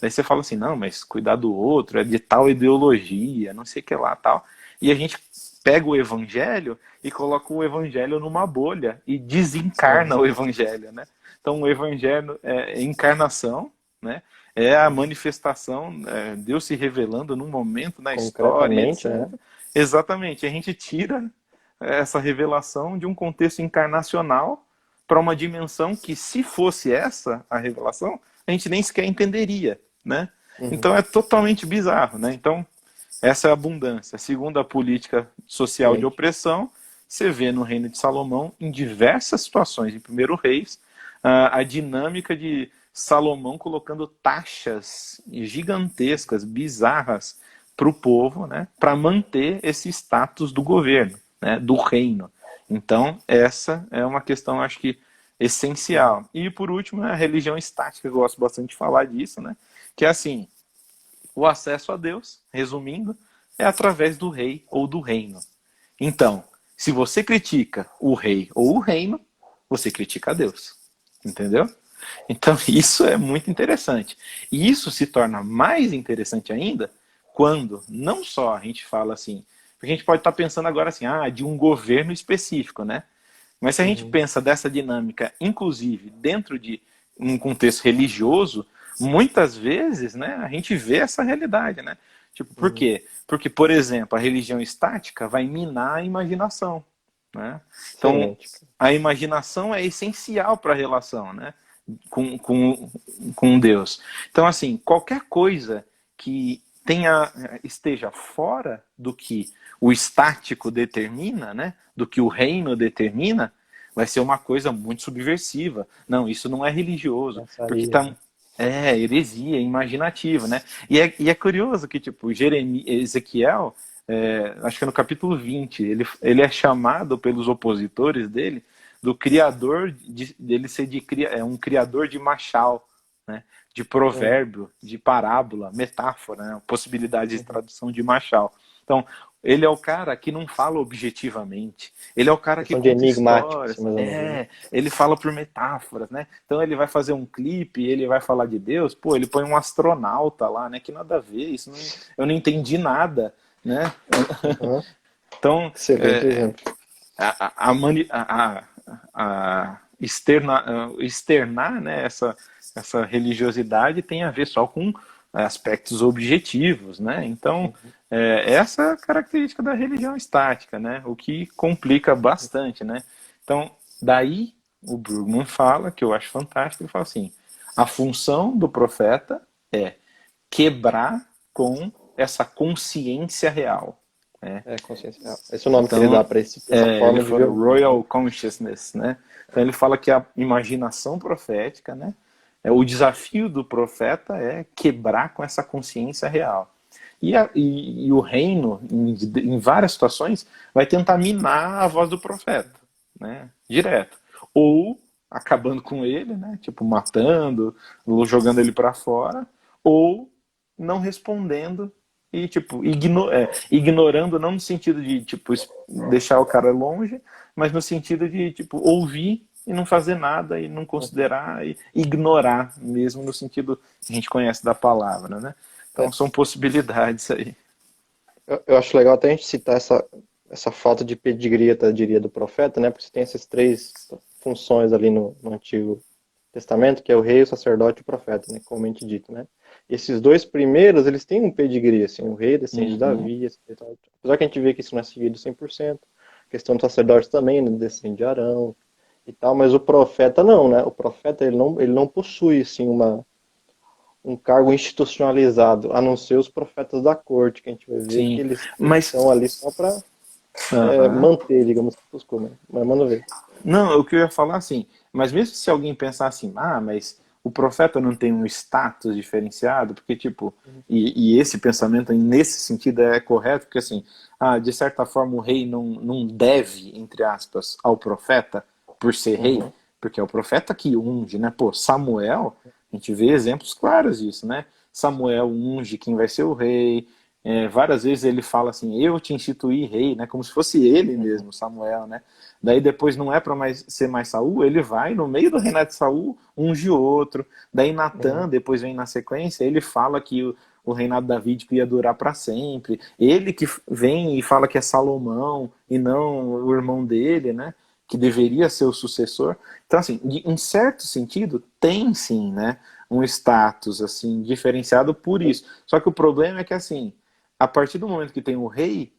[SPEAKER 2] daí você fala assim, não, mas cuidar do outro é de tal ideologia, não sei o que lá, tal. E a gente pega o evangelho e coloca o evangelho numa bolha e desencarna
[SPEAKER 1] uhum.
[SPEAKER 2] o evangelho, né? Então, o evangelho é encarnação, né? É a manifestação, Deus se revelando num momento na história,
[SPEAKER 1] Concretamente,
[SPEAKER 2] etc.
[SPEAKER 1] né?
[SPEAKER 2] Exatamente, a gente tira essa revelação de um contexto encarnacional para uma dimensão que, se fosse essa a revelação, a gente nem sequer entenderia, né?
[SPEAKER 1] Uhum.
[SPEAKER 2] Então é totalmente bizarro, né? Então essa é a abundância. Segundo a política social de
[SPEAKER 1] Gente.
[SPEAKER 2] opressão, você vê no Reino de Salomão, em diversas situações, em Primeiro Reis, a dinâmica de Salomão colocando taxas gigantescas, bizarras para o povo, né, para manter esse status do governo, né, do reino. Então, essa é uma questão, acho que,
[SPEAKER 1] Uhum.
[SPEAKER 2] essencial. E, por último, a religião estática, eu gosto bastante de falar disso, né, que é assim, o acesso a Deus, resumindo, é através do rei ou do reino. Então, se você critica o rei ou o reino, você critica a Deus. Entendeu? Então, isso é muito interessante. E isso se torna mais interessante ainda quando não só a gente fala assim, porque a gente pode estar pensando agora assim, de um governo específico, né? Mas se a gente
[SPEAKER 1] Uhum.
[SPEAKER 2] pensa dessa dinâmica, inclusive dentro de um contexto religioso, muitas vezes, né, a gente vê essa realidade, né? Tipo, por
[SPEAKER 1] Uhum.
[SPEAKER 2] quê? Porque, por exemplo, a religião estática vai minar a imaginação, né? Então,
[SPEAKER 1] Excelente.
[SPEAKER 2] a imaginação é essencial para a relação, né? Com Deus. Então, assim, qualquer coisa que esteja fora do que o estático determina, né? Do que o reino determina, vai ser uma coisa muito subversiva. Não, isso não é religioso, porque
[SPEAKER 1] Pensaria,
[SPEAKER 2] tá,
[SPEAKER 1] né?
[SPEAKER 2] é heresia, é imaginativo, né? E é curioso que, tipo, Ezequiel, acho que é no capítulo 20, ele é chamado pelos opositores dele do criador, dele ser um criador de Machal, né? de provérbio, de parábola, metáfora, né? Possibilidade de tradução de Machado. Então, ele é o cara que não fala objetivamente. Ele é o cara que
[SPEAKER 1] Questão de
[SPEAKER 2] conta
[SPEAKER 1] enigmático, assim,
[SPEAKER 2] histórias.
[SPEAKER 1] mais ou menos, né?
[SPEAKER 2] Ele fala por metáforas, né? Então ele vai fazer um clipe, ele vai falar de Deus, pô, ele põe um astronauta lá, né? Que nada a ver, eu não entendi nada, né?
[SPEAKER 1] Uhum.
[SPEAKER 2] Então,
[SPEAKER 1] Excelente exemplo.
[SPEAKER 2] externar, né, essa religiosidade tem a ver só com aspectos objetivos, né? Então, essa é a característica da religião estática, né? O que complica bastante, né? Então, daí o Brugman fala, que eu acho fantástico, ele fala assim, a função do profeta é quebrar com essa consciência real, né?
[SPEAKER 1] É, consciência real. Esse é o nome que ele dá
[SPEAKER 2] Então,
[SPEAKER 1] para essa
[SPEAKER 2] ele
[SPEAKER 1] forma de ver
[SPEAKER 2] fala
[SPEAKER 1] o mundo.
[SPEAKER 2] Royal Consciousness, né? Então ele fala que a imaginação profética, né? O desafio do profeta é quebrar com essa consciência real. E o reino, em várias situações, vai tentar minar a voz do profeta, né? Direto. Ou acabando com ele, né? Tipo, matando, ou jogando ele para fora, ou não respondendo e, tipo, ignorando, não no sentido de, tipo, deixar o cara longe, mas no sentido de, tipo, ouvir e não fazer nada e não considerar e ignorar mesmo no sentido que a gente conhece da palavra, né? Então
[SPEAKER 1] É,
[SPEAKER 2] são possibilidades aí.
[SPEAKER 1] eu acho legal até a gente citar essa falta de pedigree, eu diria, do profeta, né? Porque você tem essas três funções ali no Antigo Testamento, que é o rei, o sacerdote e o profeta, né? Comumente dito, né? E esses dois primeiros, eles têm um pedigree, assim, o rei descende de
[SPEAKER 2] Uhum.
[SPEAKER 1] Davi, etc. Apesar que a gente vê que isso não é seguido 100%, a questão do sacerdote também, né? Descende de Arão e tal, mas o profeta não, né? O profeta, ele não possui, assim, um cargo institucionalizado, a não ser os profetas da corte, que a gente vai ver que
[SPEAKER 2] Sim,
[SPEAKER 1] eles
[SPEAKER 2] mas
[SPEAKER 1] estão ali só para
[SPEAKER 2] uhum.
[SPEAKER 1] manter, digamos, os costumes. Mas manda ver.
[SPEAKER 2] Não, o que eu ia falar assim, mas mesmo se alguém pensar assim, mas o profeta não tem um status diferenciado, porque tipo, e esse pensamento nesse sentido é correto, porque assim, de certa forma o rei não deve, entre aspas, ao profeta por ser rei,
[SPEAKER 1] Uhum,
[SPEAKER 2] porque é o profeta que unge, né? Pô, Samuel, a gente vê exemplos claros disso, né? Samuel unge quem vai ser o rei, várias vezes ele fala assim, eu te instituí rei, né? Como se fosse ele
[SPEAKER 1] uhum,
[SPEAKER 2] mesmo, Samuel, né? Daí depois não é para mais ser mais Saul, ele vai no meio do reinado de Saul, unge outro. Daí Natan,
[SPEAKER 1] uhum,
[SPEAKER 2] depois vem na sequência, ele fala que o reinado davídico ia durar para sempre. Ele que vem e fala que é Salomão e não o irmão dele, né? Que deveria ser o sucessor. Então, assim, em certo sentido, tem sim, né? Um status, assim, diferenciado por isso. Só que o problema é que, assim, a partir do momento que tem o rei,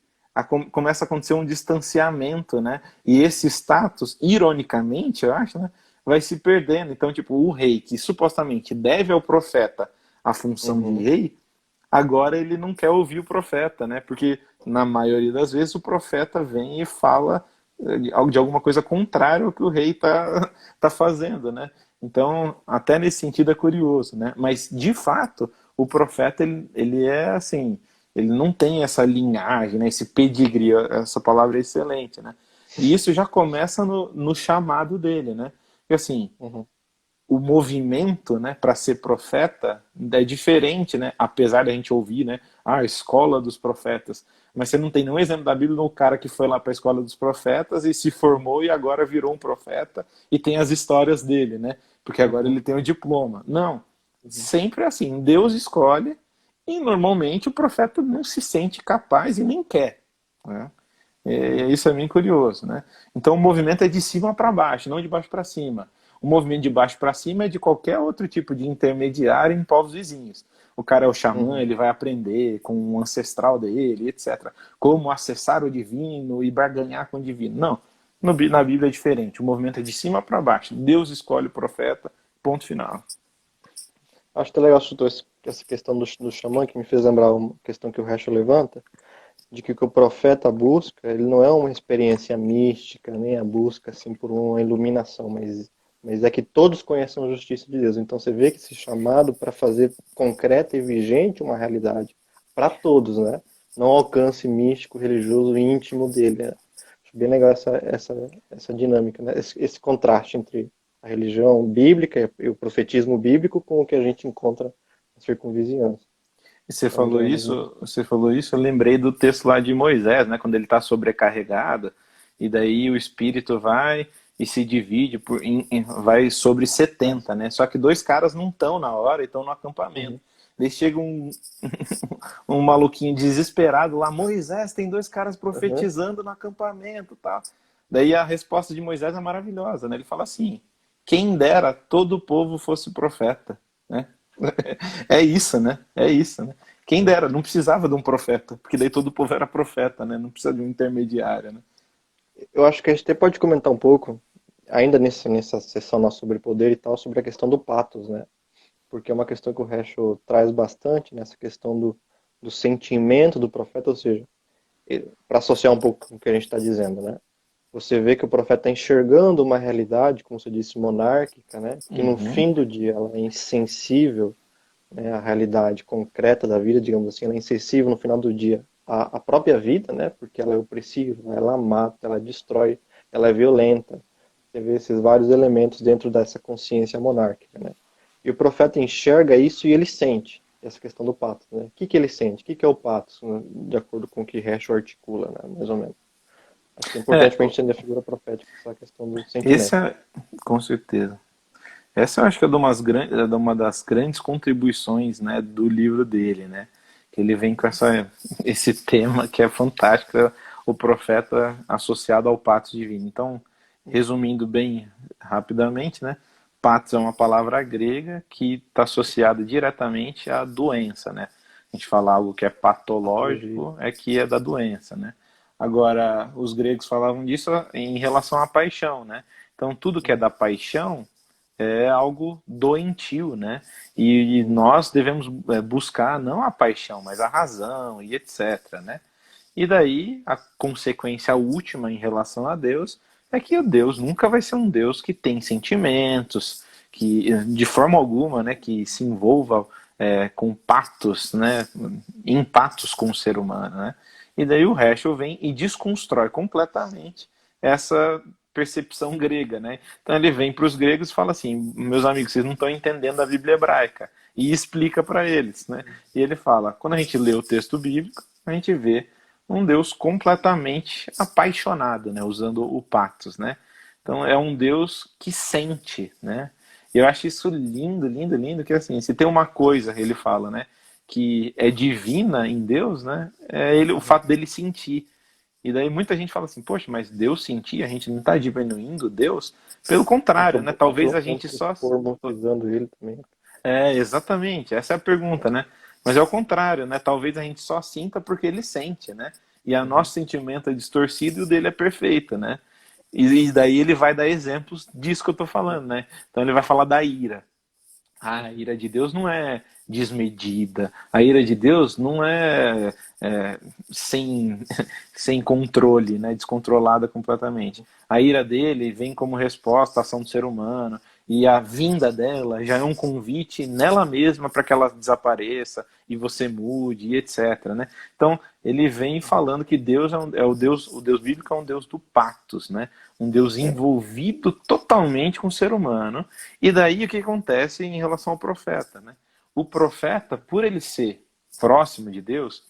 [SPEAKER 2] começa a acontecer um distanciamento, né? E esse status, ironicamente, eu acho, né? Vai se perdendo. Então, tipo, o rei, que supostamente deve ao profeta a função de
[SPEAKER 1] uhum.
[SPEAKER 2] rei, agora ele não quer ouvir o profeta, né? Porque na maioria das vezes o profeta vem e fala de alguma coisa contrária ao que o rei tá fazendo, né? Então, até nesse sentido é curioso, né? Mas, de fato, o profeta, ele é assim, ele não tem essa linhagem, né? Esse pedigree, essa palavra é excelente, né? E isso já começa no chamado dele, né? Porque, assim,
[SPEAKER 1] Uhum.
[SPEAKER 2] o movimento, né, para ser profeta é diferente, né? Apesar da gente ouvir, né, a escola dos profetas, mas você não tem nenhum exemplo da Bíblia no cara que foi lá para a escola dos profetas e se formou e agora virou um profeta e tem as histórias dele, né? Porque agora
[SPEAKER 1] Uhum.
[SPEAKER 2] ele tem o diploma. Não,
[SPEAKER 1] Uhum.
[SPEAKER 2] sempre é assim. Deus escolhe e normalmente o profeta não se sente capaz e nem quer, né? Isso é bem curioso, né? Então o movimento é de cima para baixo, não de baixo para cima. O movimento de baixo para cima é de qualquer outro tipo de intermediário em povos vizinhos. O cara é o xamã,
[SPEAKER 1] Uhum.
[SPEAKER 2] ele vai aprender com o ancestral dele, etc. Como acessar o divino e barganhar com o divino. Não, na Bíblia é diferente. O movimento é de cima para baixo. Deus escolhe o profeta, ponto final.
[SPEAKER 1] Acho que é legal citou essa questão do xamã, que me fez lembrar uma questão que o Heschel levanta, de que o que o profeta busca, ele não é uma experiência mística, nem a busca assim por uma iluminação, mas é que todos conheçam a justiça de Deus. Então você vê que esse chamado para fazer concreta e vigente uma realidade para todos, né? Não alcance místico, religioso, íntimo dele. Né? Acho bem legal essa dinâmica, né? Esse contraste entre a a religião bíblica e o profetismo bíblico com o que a gente encontra na circunvizinhança.
[SPEAKER 2] E
[SPEAKER 1] Onde é mais...
[SPEAKER 2] você falou isso, eu lembrei do texto lá de Moisés, né, quando ele está sobrecarregado, e daí o espírito vai e se divide, vai sobre 70, né? Só que dois caras não estão na hora, estão no acampamento.
[SPEAKER 1] Uhum,
[SPEAKER 2] Daí chega um maluquinho desesperado lá, Moisés, tem dois caras
[SPEAKER 1] uhum.
[SPEAKER 2] profetizando no acampamento, tá? Daí a resposta de Moisés é maravilhosa, né? Ele fala assim: quem dera todo o povo fosse profeta, né? É isso, né? É isso, né? Quem dera, não precisava de um profeta, porque daí todo o povo era profeta, né? Não precisa de um intermediário, né?
[SPEAKER 1] Eu acho que a gente até pode comentar um pouco, ainda nessa sessão nossa sobre poder e tal, sobre a questão do patos, né? Porque é uma questão que o Heschel traz bastante, nessa questão do sentimento do profeta, ou seja, para associar um pouco com o que a gente está dizendo, né? Você vê que o profeta está enxergando uma realidade, como você disse, monárquica, né? Que no
[SPEAKER 2] Uhum.
[SPEAKER 1] fim do dia ela é insensível, né, à realidade concreta da vida, digamos assim, ela é insensível no final do dia à própria vida, né? Porque ela é opressiva, ela mata, ela destrói, ela é violenta. Você vê esses vários elementos dentro dessa consciência monárquica, né? E o profeta enxerga isso e ele sente essa questão do patos, né? O que que ele sente? O que que é o patos, né? De acordo com o que Heschel articula, né? Mais ou menos. Acho que é importante
[SPEAKER 2] É,
[SPEAKER 1] para a gente entender a figura profética, essa questão do
[SPEAKER 2] esse
[SPEAKER 1] sentimento.
[SPEAKER 2] é, com certeza. Essa eu acho que é de uma das grandes contribuições, né, do livro dele, né? Que ele vem com esse tema que é fantástico, é o profeta associado ao patos divino. Então, resumindo bem rapidamente, né? Patos é uma palavra grega que está associada diretamente à doença, né? A gente fala algo que é
[SPEAKER 1] Patologia.
[SPEAKER 2] patológico, é que é da doença, né? Agora, os gregos falavam disso em relação à paixão, né? Então, tudo que é da paixão é algo doentio, né? E nós devemos buscar não a paixão, mas a razão e etc, né? E daí a consequência última em relação a Deus é que o Deus nunca vai ser um Deus que tem sentimentos, que de forma alguma, né, que se envolva com patos, né, em patos com o ser humano, né? E daí o Heschel vem e desconstrói completamente essa percepção grega, né? Então ele vem para os gregos e fala assim: meus amigos, vocês não estão entendendo a Bíblia hebraica, e explica para eles, né? E ele fala: quando a gente lê o texto bíblico, a gente vê um Deus completamente apaixonado, né? Usando o patos, né? Então é um Deus que sente, né? E eu acho isso lindo, lindo, lindo, que assim, se tem uma coisa, ele fala, né, que é divina em Deus, né, é ele, o fato dele sentir. E daí muita gente fala assim, poxa, mas Deus sentir, a gente não está diminuindo Deus? Pelo contrário, né? Talvez a gente só.
[SPEAKER 1] Antropomorfizando ele também.
[SPEAKER 2] É, exatamente, essa é a pergunta, né? Mas é o contrário, né? Talvez a gente só sinta porque ele sente, né? E o
[SPEAKER 1] Uhum.
[SPEAKER 2] nosso sentimento é distorcido e o dele é perfeito, né? E daí ele vai dar exemplos disso que eu tô falando, né? Então ele vai falar da ira. A ira de Deus não é desmedida. A ira de Deus não é sem, sem controle, né? Descontrolada completamente. A ira dele vem como resposta à ação do ser humano. E a vinda dela já é um convite nela mesma para que ela desapareça e você mude, e etc. Né? Então, ele vem falando que Deus é o Deus bíblico é um Deus do pactos, né? Um Deus
[SPEAKER 1] É.
[SPEAKER 2] envolvido totalmente com o ser humano. E daí o que acontece em relação ao profeta, né? O profeta, por ele ser próximo de Deus,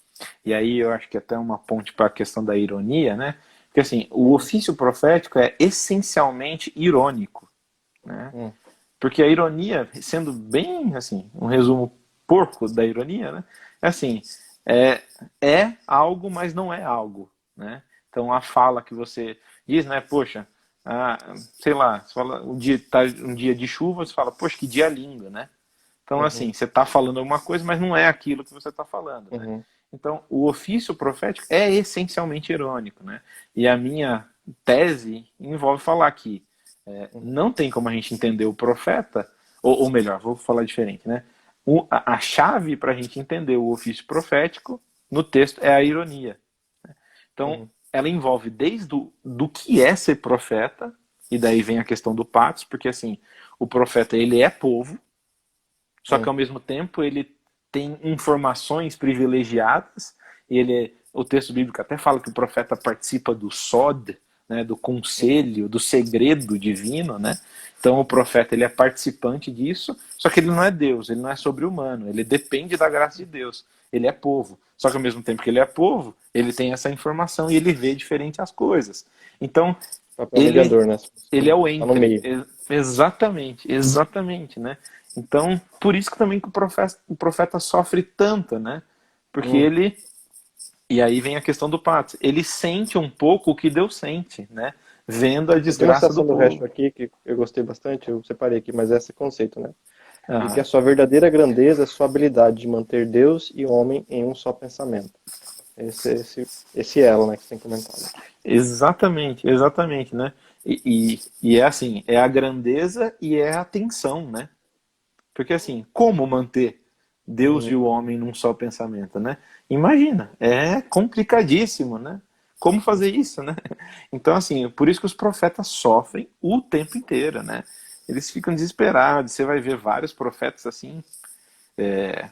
[SPEAKER 2] e aí eu acho que até uma ponte para a questão da ironia, né? Porque assim, o ofício profético é essencialmente irônico, né?
[SPEAKER 1] Hum.
[SPEAKER 2] Porque a ironia, sendo bem assim, um resumo porco da ironia, né? É assim, é, é algo, mas não é algo, né? Então a fala que você diz, né? Poxa, sei lá, você fala um dia de chuva, você fala, poxa, que dia lindo, né? Então
[SPEAKER 1] Uhum.
[SPEAKER 2] assim, você está falando alguma coisa, mas não é aquilo que você está falando, né?
[SPEAKER 1] Uhum.
[SPEAKER 2] Então o ofício profético é essencialmente irônico, né? E a minha tese envolve falar que
[SPEAKER 1] Uhum.
[SPEAKER 2] não tem como a gente entender o profeta, ou melhor, vou falar diferente, né? A chave para a gente entender o ofício profético no texto é a ironia. Então,
[SPEAKER 1] Uhum.
[SPEAKER 2] ela envolve desde do que é ser profeta, e daí vem a questão do patos, porque assim, o profeta ele é povo, só que
[SPEAKER 1] Uhum.
[SPEAKER 2] ao mesmo tempo ele tem informações privilegiadas, o texto bíblico até fala que o profeta participa do sod, né, do conselho, do segredo divino, né? Então o profeta ele é participante disso, só que ele não é Deus, ele não é sobre-humano, ele depende da graça de Deus, ele é povo. Só que ao mesmo tempo que ele é povo, ele tem essa informação e ele vê diferente as coisas. Então
[SPEAKER 1] Papel
[SPEAKER 2] ele
[SPEAKER 1] mediador, né?
[SPEAKER 2] ele é o
[SPEAKER 1] Tá no
[SPEAKER 2] entre,
[SPEAKER 1] meio.
[SPEAKER 2] exatamente, exatamente, né? Então por isso que também que o profeta sofre tanto, né? Porque
[SPEAKER 1] Hum.
[SPEAKER 2] ele e aí vem a questão do Pátria. Ele sente um pouco o que Deus sente, né? Vendo a
[SPEAKER 1] Eu tenho uma
[SPEAKER 2] desgraça do
[SPEAKER 1] citação do Heschel
[SPEAKER 2] povo.
[SPEAKER 1] aqui que eu gostei bastante, eu separei aqui, mas é esse conceito, né? De que
[SPEAKER 2] Aham.
[SPEAKER 1] a sua verdadeira grandeza é sua habilidade de manter Deus e o homem em um só pensamento. Esse elo, né, que você tem comentado.
[SPEAKER 2] Exatamente, exatamente, né? E é assim, é a grandeza e é a tensão, né? Porque assim, como manter Deus e
[SPEAKER 1] Uhum.
[SPEAKER 2] o homem num só pensamento, né? Imagina, é complicadíssimo, né? Como fazer isso, né? Então, assim, por isso que os profetas sofrem o tempo inteiro, né? Eles ficam desesperados. Você vai ver vários profetas assim,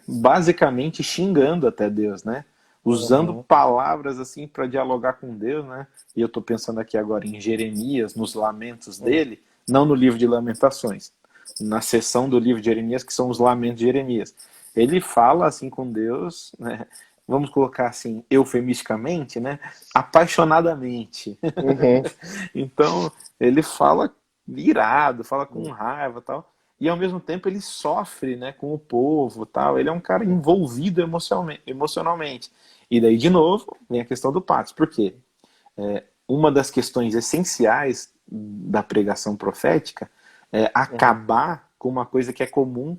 [SPEAKER 2] basicamente xingando até Deus, né? Usando
[SPEAKER 1] Uhum.
[SPEAKER 2] palavras assim para dialogar com Deus, né? E eu estou pensando aqui agora em Jeremias, nos lamentos
[SPEAKER 1] Uhum.
[SPEAKER 2] dele, não no livro de Lamentações, na seção do livro de Jeremias, que são os lamentos de Jeremias. Ele fala assim com Deus, né? Vamos colocar assim, eufemisticamente, né? Apaixonadamente.
[SPEAKER 1] Uhum.
[SPEAKER 2] Então, ele fala irado, fala com raiva, tal. E ao mesmo tempo ele sofre, né, com o povo, tal. Ele é um cara envolvido emocionalmente. E daí de novo vem a questão do Patos. Por quê? Uma das questões essenciais da pregação profética é
[SPEAKER 1] Uhum.
[SPEAKER 2] acabar com uma coisa que é comum,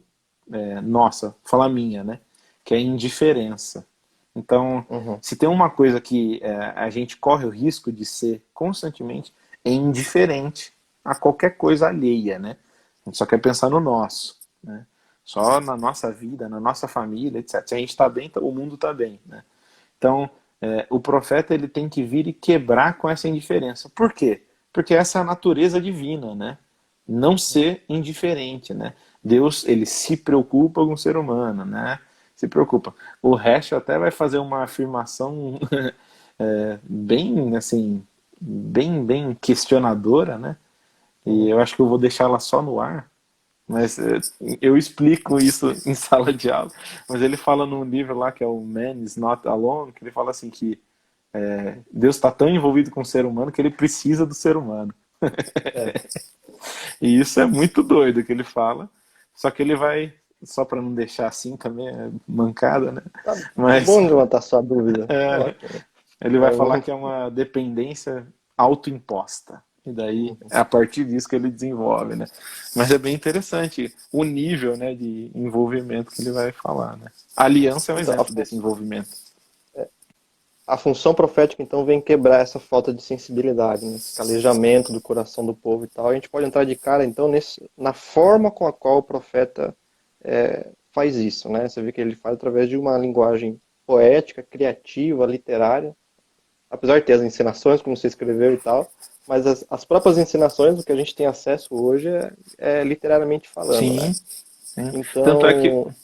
[SPEAKER 2] nossa, falar minha, né? Que é a indiferença. Então,
[SPEAKER 1] Uhum.
[SPEAKER 2] se tem uma coisa que a gente corre o risco de ser constantemente é indiferente a qualquer coisa alheia, né? A gente só quer pensar no nosso, né? Só na nossa vida, na nossa família, etc. Se a gente está bem, o mundo está bem, né? Então, o profeta ele tem que vir e quebrar com essa indiferença. Por quê? Porque essa é a natureza divina, né? Não ser indiferente, né? Deus, ele se preocupa com o ser humano, né? Se preocupa. O resto até vai fazer uma afirmação bem, assim, bem questionadora, né? E
[SPEAKER 1] Uhum.
[SPEAKER 2] eu acho que eu vou deixar ela só no ar, mas eu explico isso em sala de aula. Mas ele fala num livro lá que é o Man is Not Alone, que ele fala assim que Deus está tão envolvido com o ser humano que ele precisa do ser humano.
[SPEAKER 1] É.
[SPEAKER 2] E isso é muito doido que ele fala. Só que ele vai, só para não deixar assim também, é mancada, né?
[SPEAKER 1] Tá
[SPEAKER 2] Mas
[SPEAKER 1] bom de levantar sua dúvida. Ótimo.
[SPEAKER 2] ele vai
[SPEAKER 1] Mas
[SPEAKER 2] falar
[SPEAKER 1] vamos.
[SPEAKER 2] que é uma dependência autoimposta. E daí
[SPEAKER 1] Uhum.
[SPEAKER 2] é a partir disso que ele desenvolve, né? Mas é bem interessante o nível, né, de envolvimento que ele vai falar, né? A aliança é um
[SPEAKER 1] Então,
[SPEAKER 2] exemplo desse envolvimento.
[SPEAKER 1] a função profética, então, vem quebrar essa falta de sensibilidade, né? Esse calejamento do coração do povo e tal. A gente pode entrar de cara, então, na forma com a qual o profeta faz isso, né? Você vê que ele faz através de uma linguagem poética, criativa, literária, apesar de ter as encenações, como você escreveu e tal, mas as próprias encenações, o que a gente tem acesso hoje é literariamente falando, né?
[SPEAKER 2] Sim, sim. Tanto é que
[SPEAKER 1] Então,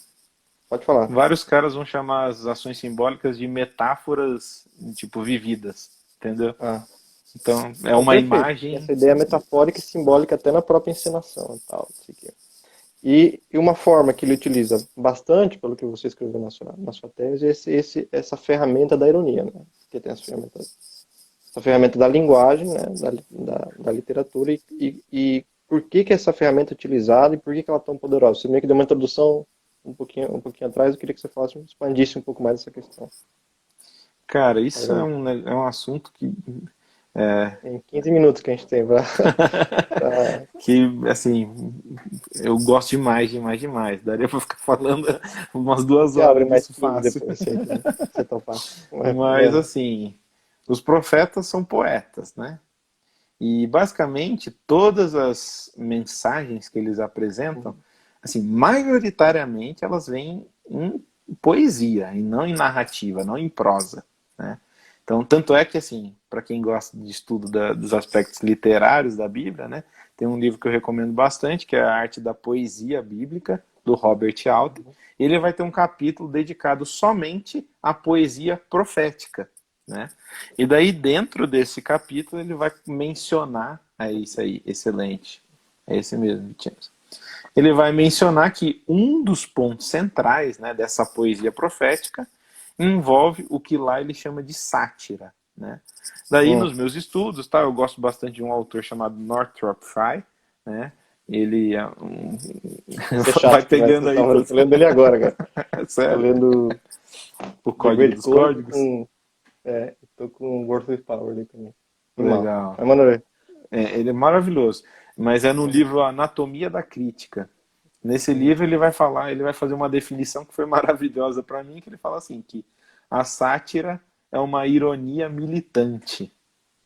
[SPEAKER 1] pode falar.
[SPEAKER 2] vários caras vão chamar as ações simbólicas de metáforas, tipo, vividas, entendeu?
[SPEAKER 1] Ah,
[SPEAKER 2] Então, é
[SPEAKER 1] não,
[SPEAKER 2] uma
[SPEAKER 1] perfeito. Tem
[SPEAKER 2] imagem.
[SPEAKER 1] essa ideia metafórica e simbólica até na própria encenação e tal. Não sei o quê. E uma forma que ele utiliza bastante, pelo que você escreveu na sua tese, é essa ferramenta da ironia, né? Que tem essa ferramenta da linguagem, né? Da literatura e por que essa ferramenta é utilizada e por que ela é tão poderosa. Você meio que deu uma introdução um pouquinho atrás, eu queria que você falasse, expandisse um pouco mais essa questão.
[SPEAKER 2] Cara,
[SPEAKER 1] Da
[SPEAKER 2] isso
[SPEAKER 1] ironia.
[SPEAKER 2] é um assunto que é,
[SPEAKER 1] Em 15 minutos que a gente tem pra
[SPEAKER 2] que, assim, eu gosto demais, demais, demais. Daria pra ficar falando umas
[SPEAKER 1] a
[SPEAKER 2] duas
[SPEAKER 1] gente abre
[SPEAKER 2] horas
[SPEAKER 1] mais
[SPEAKER 2] disso
[SPEAKER 1] 15
[SPEAKER 2] fácil.
[SPEAKER 1] depois, se topar.
[SPEAKER 2] Mas, assim, os profetas são poetas, né? E, basicamente, todas as mensagens que eles apresentam, assim, majoritariamente, elas vêm em poesia, e não em narrativa, não em prosa, né? Então, tanto é que, assim, para quem gosta de estudo dos aspectos literários da Bíblia, né, tem um livro que eu recomendo bastante, que é A Arte da Poesia Bíblica, do Robert Alton. Ele vai ter um capítulo dedicado somente à poesia profética. né? E daí, dentro desse capítulo, ele vai mencionar, é isso aí, excelente, é esse mesmo, Vitinhos. Ele vai mencionar que um dos pontos centrais, né, dessa poesia profética envolve o que lá ele chama de sátira, né? Daí,
[SPEAKER 1] Hum.
[SPEAKER 2] nos meus estudos, tá, eu gosto bastante de um autor chamado Northrop Frye, né? Ele é
[SPEAKER 1] Esse é
[SPEAKER 2] vai
[SPEAKER 1] chato demais.
[SPEAKER 2] pegando aí
[SPEAKER 1] Eu tô lendo ele agora, cara. Tô
[SPEAKER 2] sério,
[SPEAKER 1] lendo
[SPEAKER 2] o
[SPEAKER 1] The
[SPEAKER 2] Código
[SPEAKER 1] Great
[SPEAKER 2] dos
[SPEAKER 1] Code
[SPEAKER 2] Códigos.
[SPEAKER 1] com. É, tô com Worth with Power ali também. Foi mal.
[SPEAKER 2] Legal.
[SPEAKER 1] Mas manda ver.
[SPEAKER 2] Ele é maravilhoso. Mas é no livro Anatomia da Crítica. Nesse
[SPEAKER 1] Uhum.
[SPEAKER 2] livro ele vai falar, ele vai fazer uma definição que foi maravilhosa para mim, que ele fala assim, que a sátira é uma ironia militante.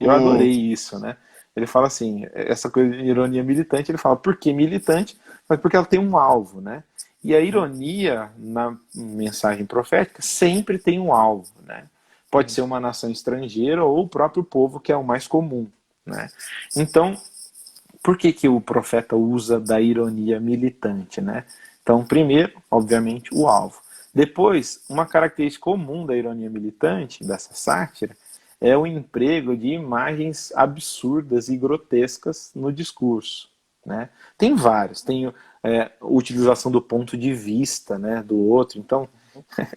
[SPEAKER 2] Eu adorei
[SPEAKER 1] Hum,
[SPEAKER 2] isso, né? Ele fala assim, essa coisa de ironia militante, ele fala, por que militante? Mas porque ela tem um alvo, né? E a
[SPEAKER 1] uhum,
[SPEAKER 2] ironia na mensagem profética sempre tem um alvo, né? Pode
[SPEAKER 1] uhum,
[SPEAKER 2] ser uma nação estrangeira ou o próprio povo, que é o mais comum, né? Então, por que, que o profeta usa da ironia militante, né? Então, primeiro, obviamente, o alvo. Depois, uma característica comum da ironia militante, dessa sátira, é o emprego de imagens absurdas e grotescas no discurso, né? Tem vários, tem a utilização do ponto de vista, né, do outro. Então,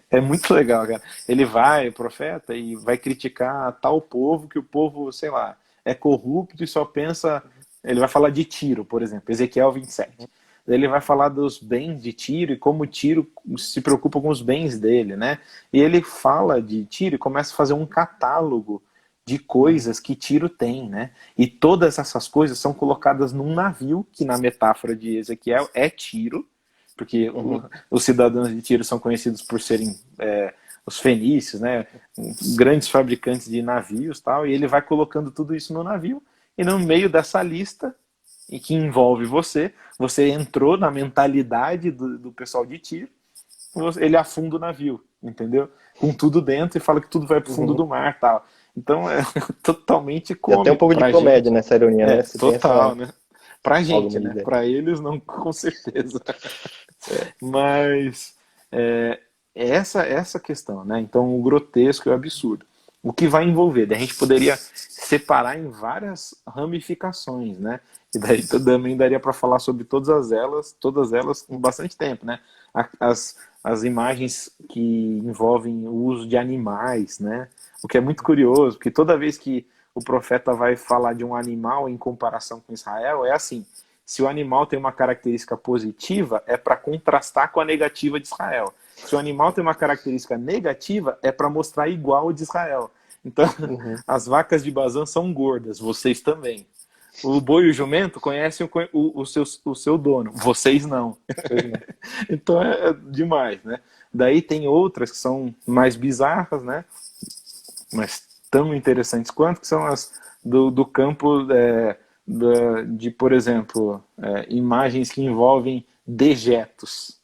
[SPEAKER 2] é muito legal, cara. Ele vai, o profeta, e vai criticar tal povo, que o povo, sei lá, é corrupto e só pensa. Ele vai falar de Tiro, por exemplo, Ezequiel 27. Daí ele vai falar dos bens de Tiro e como Tiro se preocupa com os bens dele, né? E ele fala de Tiro e começa a fazer um catálogo de
[SPEAKER 1] uhum,
[SPEAKER 2] coisas que Tiro tem, né? E todas essas coisas são colocadas num navio, que na metáfora de Ezequiel é Tiro, porque
[SPEAKER 1] uhum,
[SPEAKER 2] os cidadãos de Tiro são conhecidos por serem os fenícios, né, grandes fabricantes de navios, tal, e ele vai colocando tudo isso no navio, e no meio dessa lista, e que envolve você, você entrou na mentalidade do pessoal de Tiro, ele afunda o navio, entendeu? Com tudo dentro e fala que tudo vai pro fundo
[SPEAKER 1] uhum.
[SPEAKER 2] do mar, tal. Então é totalmente
[SPEAKER 1] E até um
[SPEAKER 2] cômico
[SPEAKER 1] pouco de
[SPEAKER 2] pra
[SPEAKER 1] comédia
[SPEAKER 2] gente.
[SPEAKER 1] nessa ironia, né? Você tem
[SPEAKER 2] Total,
[SPEAKER 1] essa
[SPEAKER 2] né? Pra gente,
[SPEAKER 1] alguma
[SPEAKER 2] né?
[SPEAKER 1] ideia.
[SPEAKER 2] Pra eles não, com certeza.
[SPEAKER 1] É.
[SPEAKER 2] Mas essa questão, né? Então, o grotesco e o absurdo. O que vai envolver? A gente poderia separar em várias ramificações, né? E daí também daria para falar sobre todas elas com bastante tempo, né? As imagens que envolvem o uso de animais, né? O que é muito curioso, porque toda vez que o profeta vai falar de um animal em comparação com Israel, é assim: se o animal tem uma característica positiva, é para contrastar com a negativa de Israel. Se o animal tem uma característica negativa, é para mostrar igual o de Israel. Então,
[SPEAKER 1] Uhum.
[SPEAKER 2] as vacas de Bazã são gordas, vocês também. O boi e o jumento conhecem o seu dono, vocês não.
[SPEAKER 1] Pois não.
[SPEAKER 2] Então é demais, né? Daí tem outras que são mais bizarras, né? Mas tão interessantes quanto, que são as do campo por exemplo, imagens que envolvem dejetos.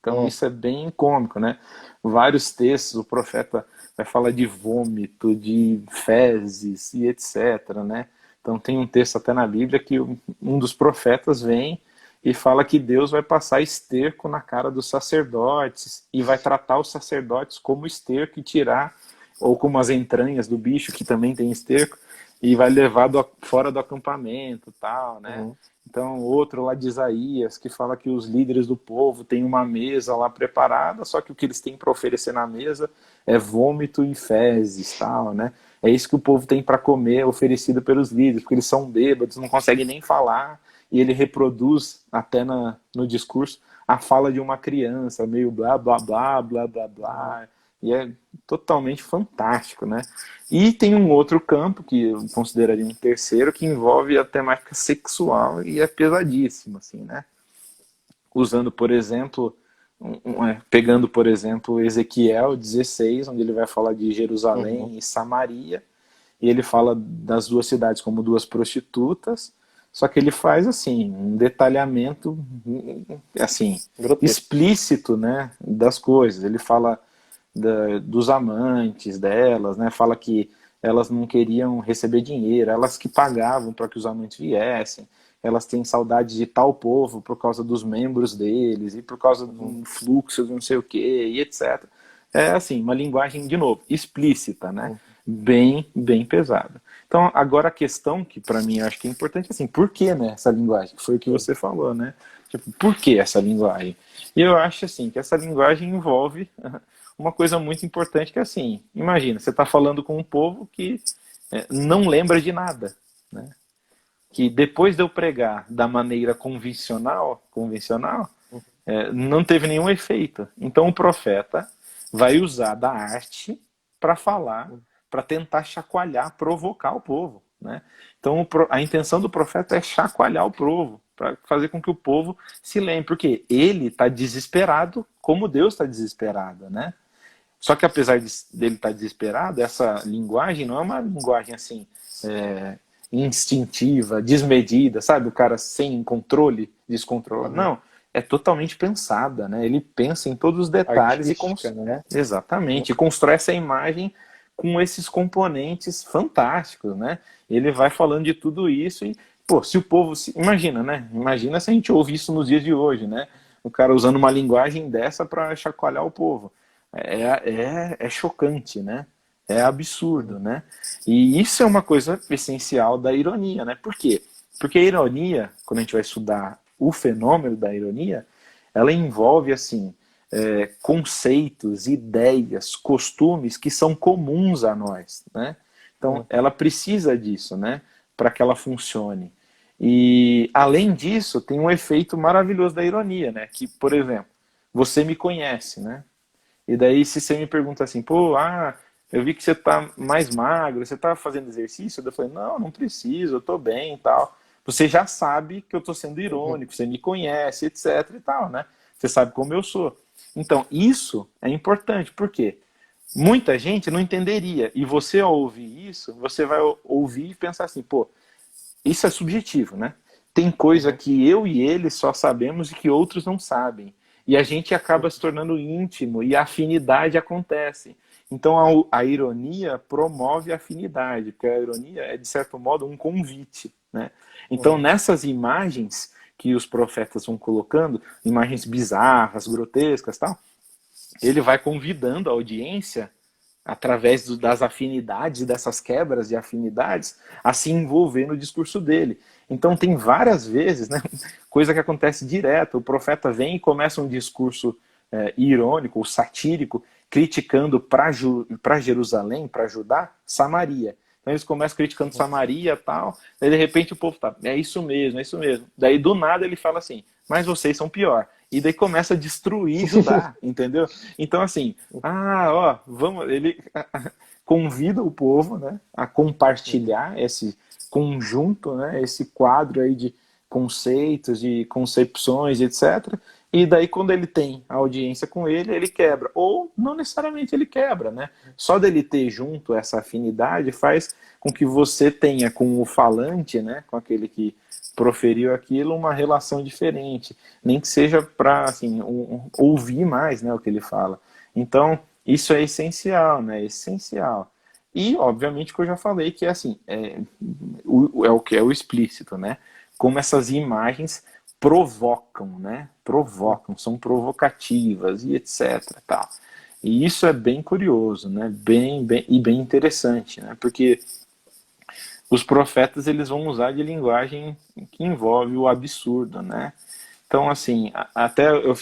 [SPEAKER 2] Então
[SPEAKER 1] Hum,
[SPEAKER 2] isso é bem cômico, né? Vários textos, o profeta vai falar de vômito, de fezes e etc, né? Então tem um texto até na Bíblia que um dos profetas vem e fala que Deus vai passar esterco na cara dos sacerdotes e vai tratar os sacerdotes como esterco e tirar, ou como as entranhas do bicho, que também tem esterco, e vai levar fora do acampamento, tal, né?
[SPEAKER 1] uhum,
[SPEAKER 2] Então, outro lá de Isaías, que fala que os líderes do povo têm uma mesa lá preparada, só que o que eles têm para oferecer na mesa é vômito e fezes, tal, né? É isso que o povo tem para comer, oferecido pelos líderes, porque eles são bêbados, não conseguem nem falar, e ele reproduz até no discurso a fala de uma criança, meio blá, blá, blá, blá, blá,
[SPEAKER 1] uhum.
[SPEAKER 2] blá, e é totalmente fantástico, né? E tem um outro campo, que eu consideraria um terceiro, que envolve a temática sexual e é pesadíssimo, assim, né? Usando, por exemplo, pegando, por exemplo, Ezequiel 16, onde ele vai falar de
[SPEAKER 1] Uhum.
[SPEAKER 2] Jerusalém e Samaria, e ele fala das duas cidades como duas prostitutas, só que ele faz, assim, um detalhamento, assim,
[SPEAKER 1] Grotesco.
[SPEAKER 2] explícito, né, das coisas. Ele fala dos amantes delas, né? Fala que elas não queriam receber dinheiro, elas que pagavam para que os amantes viessem. Elas têm saudade de tal povo por causa dos membros deles e por causa de
[SPEAKER 1] Uhum,
[SPEAKER 2] um fluxo de não sei o que e etc. É assim, uma linguagem, de novo, explícita, né?
[SPEAKER 1] uhum,
[SPEAKER 2] bem pesada. Então, agora a questão que para mim eu acho que é importante é assim, por que, né, essa linguagem? Foi o que você falou, né? Tipo, por que essa linguagem? E eu acho assim que essa linguagem envolve uma coisa muito importante que é assim, imagina, você está falando com um povo que não lembra de nada, né? Que depois de eu pregar da maneira convencional, não teve nenhum efeito. Então o profeta vai usar da arte para falar, para tentar chacoalhar, provocar o povo, né? Então a intenção do profeta é chacoalhar o povo, para fazer com que o povo se lembre, porque ele está desesperado como Deus está desesperado, né? Só que apesar dele estar desesperado, essa linguagem não é uma linguagem assim instintiva, desmedida, sabe? O cara sem controle, descontrolado.
[SPEAKER 1] Uhum.
[SPEAKER 2] Não, é totalmente pensada, né? Ele pensa em todos os detalhes
[SPEAKER 1] Artística, né?
[SPEAKER 2] exatamente, e constrói essa imagem com esses componentes fantásticos, né? Ele vai falando de tudo isso e, pô, se o povo... Imagina, né? Imagina se a gente ouve isso nos dias de hoje, né? O cara usando uma linguagem dessa para chacoalhar o povo. É chocante, né? É absurdo, né? E isso é uma coisa essencial da ironia, né? Por quê? Porque a ironia, quando a gente vai estudar o fenômeno da ironia, ela envolve, assim, conceitos, ideias, costumes que são comuns a nós, né? Então, ela precisa disso, né? Para que ela funcione. E, além disso, tem um efeito maravilhoso da ironia, né? Que, por exemplo, você me conhece, né? E daí, se você me pergunta assim, pô, eu vi que você tá mais magro, você tá fazendo exercício? Eu falei, não preciso, eu tô bem e tal. Você já sabe que eu tô sendo
[SPEAKER 1] Uhum.
[SPEAKER 2] irônico, você me conhece, etc e tal, né? Você sabe como eu sou. Então, isso é importante, por quê? Muita gente não entenderia. E você, ao ouvir isso, você vai ouvir e pensar assim, pô, isso é subjetivo, né? Tem coisa
[SPEAKER 1] Uhum.
[SPEAKER 2] que eu e ele só sabemos e que outros não sabem. E a gente acaba se tornando íntimo e a afinidade acontece. Então a ironia promove a afinidade, porque a ironia é, de certo modo, um convite, né? Então
[SPEAKER 1] Uhum.
[SPEAKER 2] nessas imagens que os profetas vão colocando, imagens bizarras, grotescas, tal, ele vai convidando a audiência através das afinidades e dessas quebras de afinidades, a se envolver no discurso dele. Então tem várias vezes, né, coisa que acontece direto, o profeta vem e começa um discurso irônico ou satírico, criticando para Jerusalém, para Judá, Samaria. Então eles começam criticando Samaria e tal, daí de repente o povo tá, é isso mesmo, é isso mesmo. Daí do nada ele fala assim, mas vocês são pior. E daí começa a destruir Judá, entendeu? Então assim, ó, vamos, ele convida o povo, né, a compartilhar esse conjunto, né, esse quadro aí de conceitos, de concepções, etc. E daí quando ele tem a audiência com ele, ele quebra. Ou não necessariamente ele quebra, né? Só dele ter junto essa afinidade faz com que você tenha com o falante, né, com aquele que proferiu aquilo, uma relação diferente. Nem que seja para assim, ouvir mais, né, o que ele fala. Então, isso é essencial, né? Essencial. E, obviamente, que eu já falei que assim, é o que é o explícito, né? Como essas imagens provocam, né? Provocam, são provocativas e etc. Tal. E isso é bem curioso, né? Bem interessante, né? Porque os profetas eles vão usar de linguagem que envolve o absurdo, né? Então, assim, até eu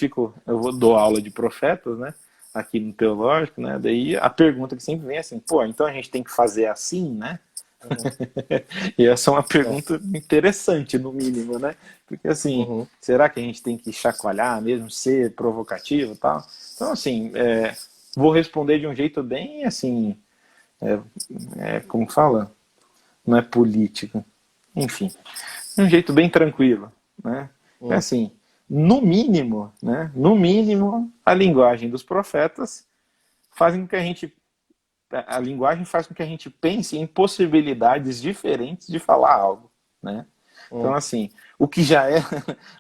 [SPEAKER 2] vou dou aula de profetas, né? Aqui no teológico, né? Daí a pergunta que sempre vem é assim, pô, então a gente tem que fazer assim, né?
[SPEAKER 1] Uhum.
[SPEAKER 2] E essa é uma
[SPEAKER 1] É.
[SPEAKER 2] pergunta interessante, no mínimo, né? Porque assim,
[SPEAKER 1] Uhum.
[SPEAKER 2] será que a gente tem que chacoalhar mesmo, ser provocativo e tal? Então, assim, vou responder de um jeito bem, assim, como fala? Não é político. Enfim, um jeito bem tranquilo, né? É
[SPEAKER 1] Uhum.
[SPEAKER 2] assim, no mínimo, né? No mínimo, a linguagem dos profetas fazem com que a linguagem faz com que a gente pense em possibilidades diferentes de falar algo, né? Então,
[SPEAKER 1] Uhum.
[SPEAKER 2] assim, o que já é,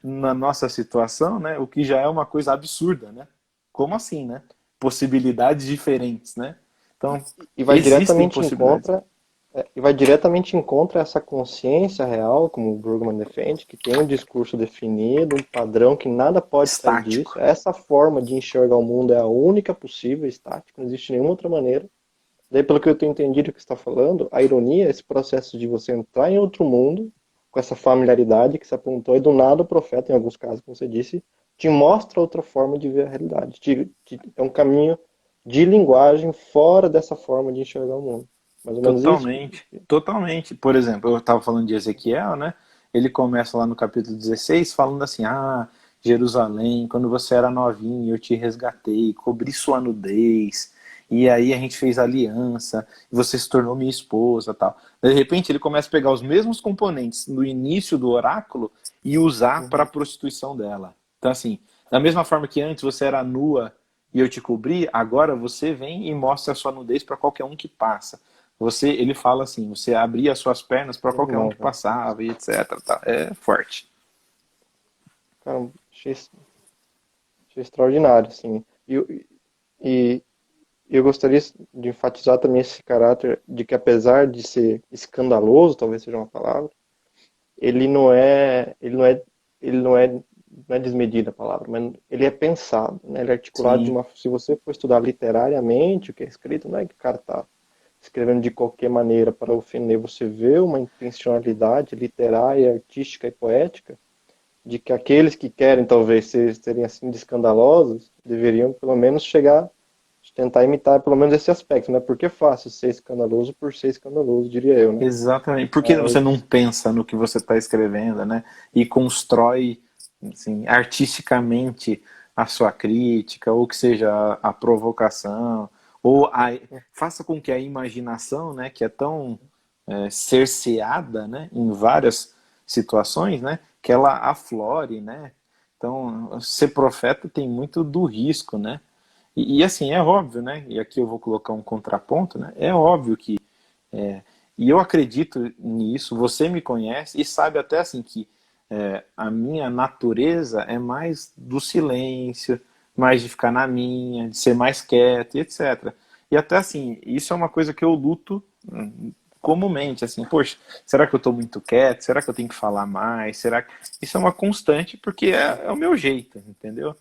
[SPEAKER 2] na nossa situação, né? O que já é uma coisa absurda, né? Como assim, né? Possibilidades diferentes, né? Então,
[SPEAKER 1] E vai
[SPEAKER 2] existem
[SPEAKER 1] diretamente em
[SPEAKER 2] possibilidades.
[SPEAKER 1] contra, e vai diretamente em contra essa consciência real, como o Brugman defende, que tem um discurso definido, um padrão que nada pode sair disso.
[SPEAKER 2] Estático.
[SPEAKER 1] Essa forma de enxergar o mundo é a única possível, estática, não existe nenhuma outra maneira. Daí, pelo que eu tenho entendido que você está falando, a ironia é esse processo de você entrar em outro mundo, com essa familiaridade que você apontou, e do nada o profeta, em alguns casos, como você disse, te mostra outra forma de ver a realidade. É um caminho de linguagem fora dessa forma de enxergar o mundo. Mais ou menos isso?
[SPEAKER 2] Totalmente, totalmente. Por exemplo, eu estava falando de Ezequiel, né? Ele começa lá no capítulo 16 falando assim: Ah, Jerusalém, quando você era novinho, eu te resgatei, cobri sua nudez, e aí a gente fez aliança, e você se tornou minha esposa, tal. De repente, ele começa a pegar os mesmos componentes no início do oráculo e usar para a
[SPEAKER 1] Uhum.
[SPEAKER 2] prostituição dela. Então, assim, da mesma forma que antes você era nua e eu te cobri, agora você vem e mostra a sua nudez para qualquer um que passa. Ele fala assim, você abria as suas pernas para qualquer um
[SPEAKER 1] Animal,
[SPEAKER 2] que
[SPEAKER 1] cara.
[SPEAKER 2] passava e etc. Tá? É forte.
[SPEAKER 1] Cara, achei extraordinário, assim. E eu gostaria de enfatizar também esse caráter de que, apesar de ser escandaloso, talvez seja uma palavra, ele não é, ele não é, ele não é desmedida a palavra, mas ele é pensado, né? Ele é articulado de
[SPEAKER 2] Sim,
[SPEAKER 1] uma, se você for estudar literariamente o que é escrito, não é que o cara está escrevendo de qualquer maneira para ofender, você vê uma intencionalidade literária, artística e poética de que aqueles que querem talvez serem assim de escandalosos deveriam pelo menos chegar, tentar imitar pelo menos esse aspecto, né? Porque é fácil ser escandaloso por ser escandaloso, diria eu, né?
[SPEAKER 2] exatamente. Por que você não
[SPEAKER 1] Mas
[SPEAKER 2] pensa no que você está escrevendo, né? E constrói, assim, artisticamente a sua crítica, ou que seja a provocação, ou faça com que a imaginação, né, que é tão cerceada, né, em várias situações, né, que ela aflore, né? Então, ser profeta tem muito do risco, né? Assim, é óbvio, né? E aqui eu vou colocar um contraponto, né? É óbvio que é, e eu acredito nisso, você me conhece e sabe até assim que a minha natureza é mais do silêncio, mais de ficar na minha, de ser mais quieto e etc. E até assim, isso é uma coisa que eu luto comumente, assim, poxa, será que eu estou muito quieto? Será que eu tenho que falar mais? Será que... Isso é uma constante porque é o meu jeito, entendeu?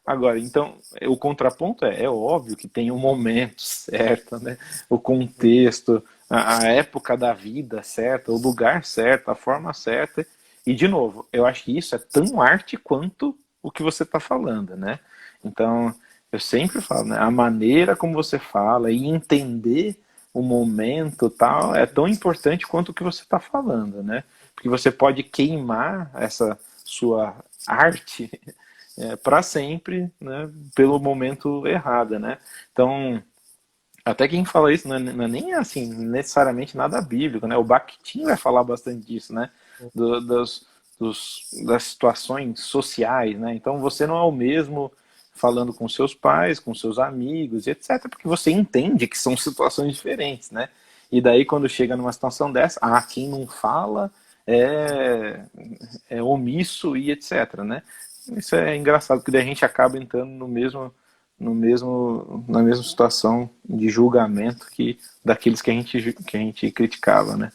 [SPEAKER 2] Agora, então, o contraponto é óbvio que tem um momento certo, né? O contexto, a época da vida certa, o lugar certo, a forma certa. E, de novo, eu acho que isso é tão arte quanto o que você está falando, né? Então, eu sempre falo, né? A maneira como você fala e entender o momento tal é tão importante quanto o que você está falando, né? Porque você pode queimar essa sua arte para sempre, né? Pelo momento errado, né? Então, até quem fala isso não é nem assim necessariamente nada bíblico, né? O Bakhtin vai falar bastante disso, né? Do, das, das situações sociais, né? Então você não é o mesmo falando com seus pais, com seus amigos, etc. Porque você entende que são situações diferentes, né? E daí quando chega numa situação dessa, quem não fala é, é omisso e etc, né? Isso é engraçado, porque daí a gente acaba entrando na mesma situação de julgamento que daqueles que a gente criticava, né?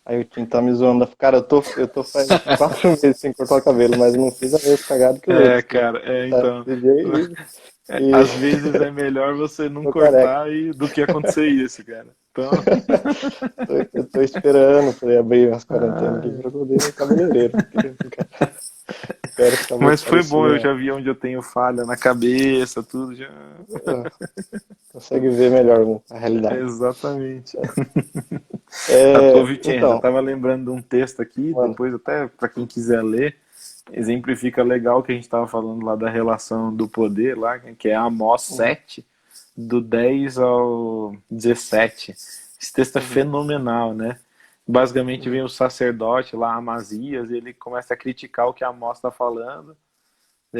[SPEAKER 1] aí o Tim tá me zoando. Cara, eu tô faz 4 meses sem cortar o cabelo, mas não fiz a mesma cagada que os outros. Que
[SPEAKER 2] Cara,
[SPEAKER 1] tá
[SPEAKER 2] então,
[SPEAKER 1] desse jeito e
[SPEAKER 2] às vezes é melhor você não
[SPEAKER 1] tô careca.
[SPEAKER 2] cortar do que acontecer isso, cara. Então,
[SPEAKER 1] Eu tô esperando pra abrir as quarentenas aqui
[SPEAKER 2] ah,
[SPEAKER 1] pra poder ir no cabeleireiro. Porque quero ficar mais
[SPEAKER 2] mas foi bom,
[SPEAKER 1] parecido,
[SPEAKER 2] eu
[SPEAKER 1] né?
[SPEAKER 2] já vi onde eu tenho falha na cabeça, tudo já.
[SPEAKER 1] Ah, consegue ver melhor a realidade.
[SPEAKER 2] Exatamente. Ô, Vicente, eu
[SPEAKER 1] Então,
[SPEAKER 2] estava lembrando de um texto aqui,
[SPEAKER 1] mano,
[SPEAKER 2] depois até para quem quiser ler, exemplifica legal o que a gente estava falando lá da relação do poder, lá, que é Amós
[SPEAKER 1] uhum,
[SPEAKER 2] 7, do 10 ao 17. Esse texto é
[SPEAKER 1] uhum,
[SPEAKER 2] fenomenal, né? Basicamente vem
[SPEAKER 1] uhum,
[SPEAKER 2] o sacerdote lá, Amazias, e ele começa a criticar o que Amós está falando.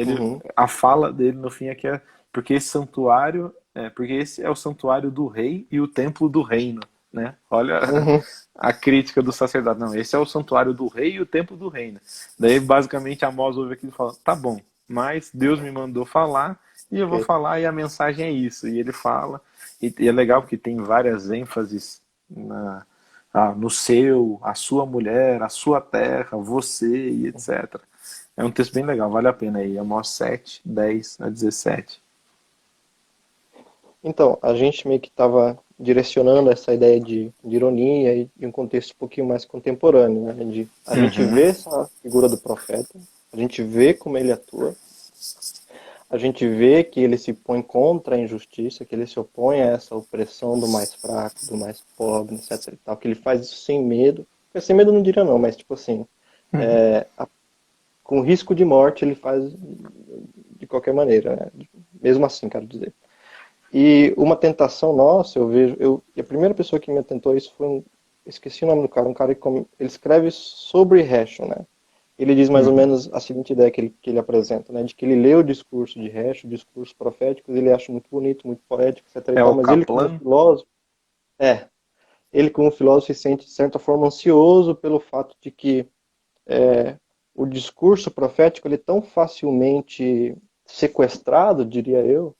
[SPEAKER 1] uhum,
[SPEAKER 2] A fala dele no fim é que porque esse santuário, porque esse é o santuário do rei e o templo do reino, né? Olha
[SPEAKER 1] uhum.
[SPEAKER 2] a crítica do sacerdote. Não, esse é o santuário do rei e o templo do reino. Daí basicamente Amós ouve aquilo e fala: tá bom, mas Deus me mandou falar e eu vou
[SPEAKER 1] Ok.
[SPEAKER 2] falar e a mensagem é isso. E ele fala e é legal porque tem várias ênfases no seu, a sua mulher, a sua terra, você e etc. É um texto bem legal, vale a pena aí. Amós 7, 10 a 17.
[SPEAKER 1] Então, a gente meio que estava direcionando essa ideia de ironia e um contexto um pouquinho mais contemporâneo, né? A gente
[SPEAKER 2] Uhum.
[SPEAKER 1] vê essa figura do profeta, a gente vê como ele atua, a gente vê que ele se põe contra a injustiça, que ele se opõe a essa opressão do mais fraco, do mais pobre, etc e tal, que ele faz isso sem medo. Sem medo eu não diria não, mas tipo assim,
[SPEAKER 2] Uhum.
[SPEAKER 1] com risco de morte ele faz de qualquer maneira, né? Mesmo assim, quero dizer. E uma tentação nossa, eu vejo, e a primeira pessoa que me atentou a isso foi esqueci o nome do cara, um cara que ele escreve sobre Heschel, né? Ele diz mais ou
[SPEAKER 2] Uhum.
[SPEAKER 1] menos a seguinte ideia que ele apresenta, né? De que ele lê o discurso de Heschel, discursos proféticos, ele acha muito bonito, muito poético, etc e
[SPEAKER 2] É
[SPEAKER 1] tal,
[SPEAKER 2] o
[SPEAKER 1] mas ele como
[SPEAKER 2] Kaplan?
[SPEAKER 1] filósofo, é, ele como filósofo se sente de certa forma ansioso pelo fato de que o discurso profético ele é tão facilmente sequestrado, diria eu,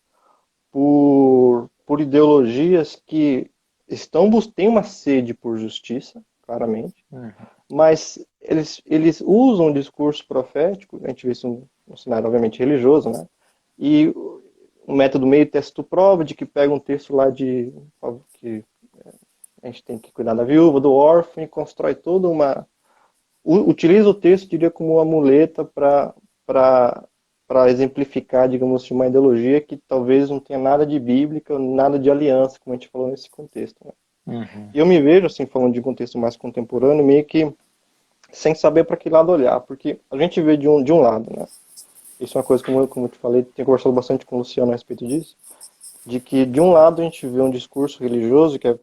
[SPEAKER 1] por ideologias que têm uma sede por justiça, claramente,
[SPEAKER 2] Uhum.
[SPEAKER 1] mas eles usam o discurso profético, a gente vê isso no cenário, obviamente, religioso, né? E um método meio texto-prova, de que pega um texto lá que a gente tem que cuidar da viúva, do órfão, e constrói toda uma utiliza o texto, diria, como uma muleta para exemplificar, digamos assim, uma ideologia que talvez não tenha nada de bíblica, nada de aliança, como a gente falou nesse contexto, né?
[SPEAKER 2] Uhum.
[SPEAKER 1] E eu me vejo, assim, falando de um contexto mais contemporâneo, meio que sem saber para que lado olhar, porque a gente vê de um lado, né? Isso é uma coisa, como eu te falei, tenho conversado bastante com o Luciano a respeito disso, de que de um lado a gente vê um discurso religioso que é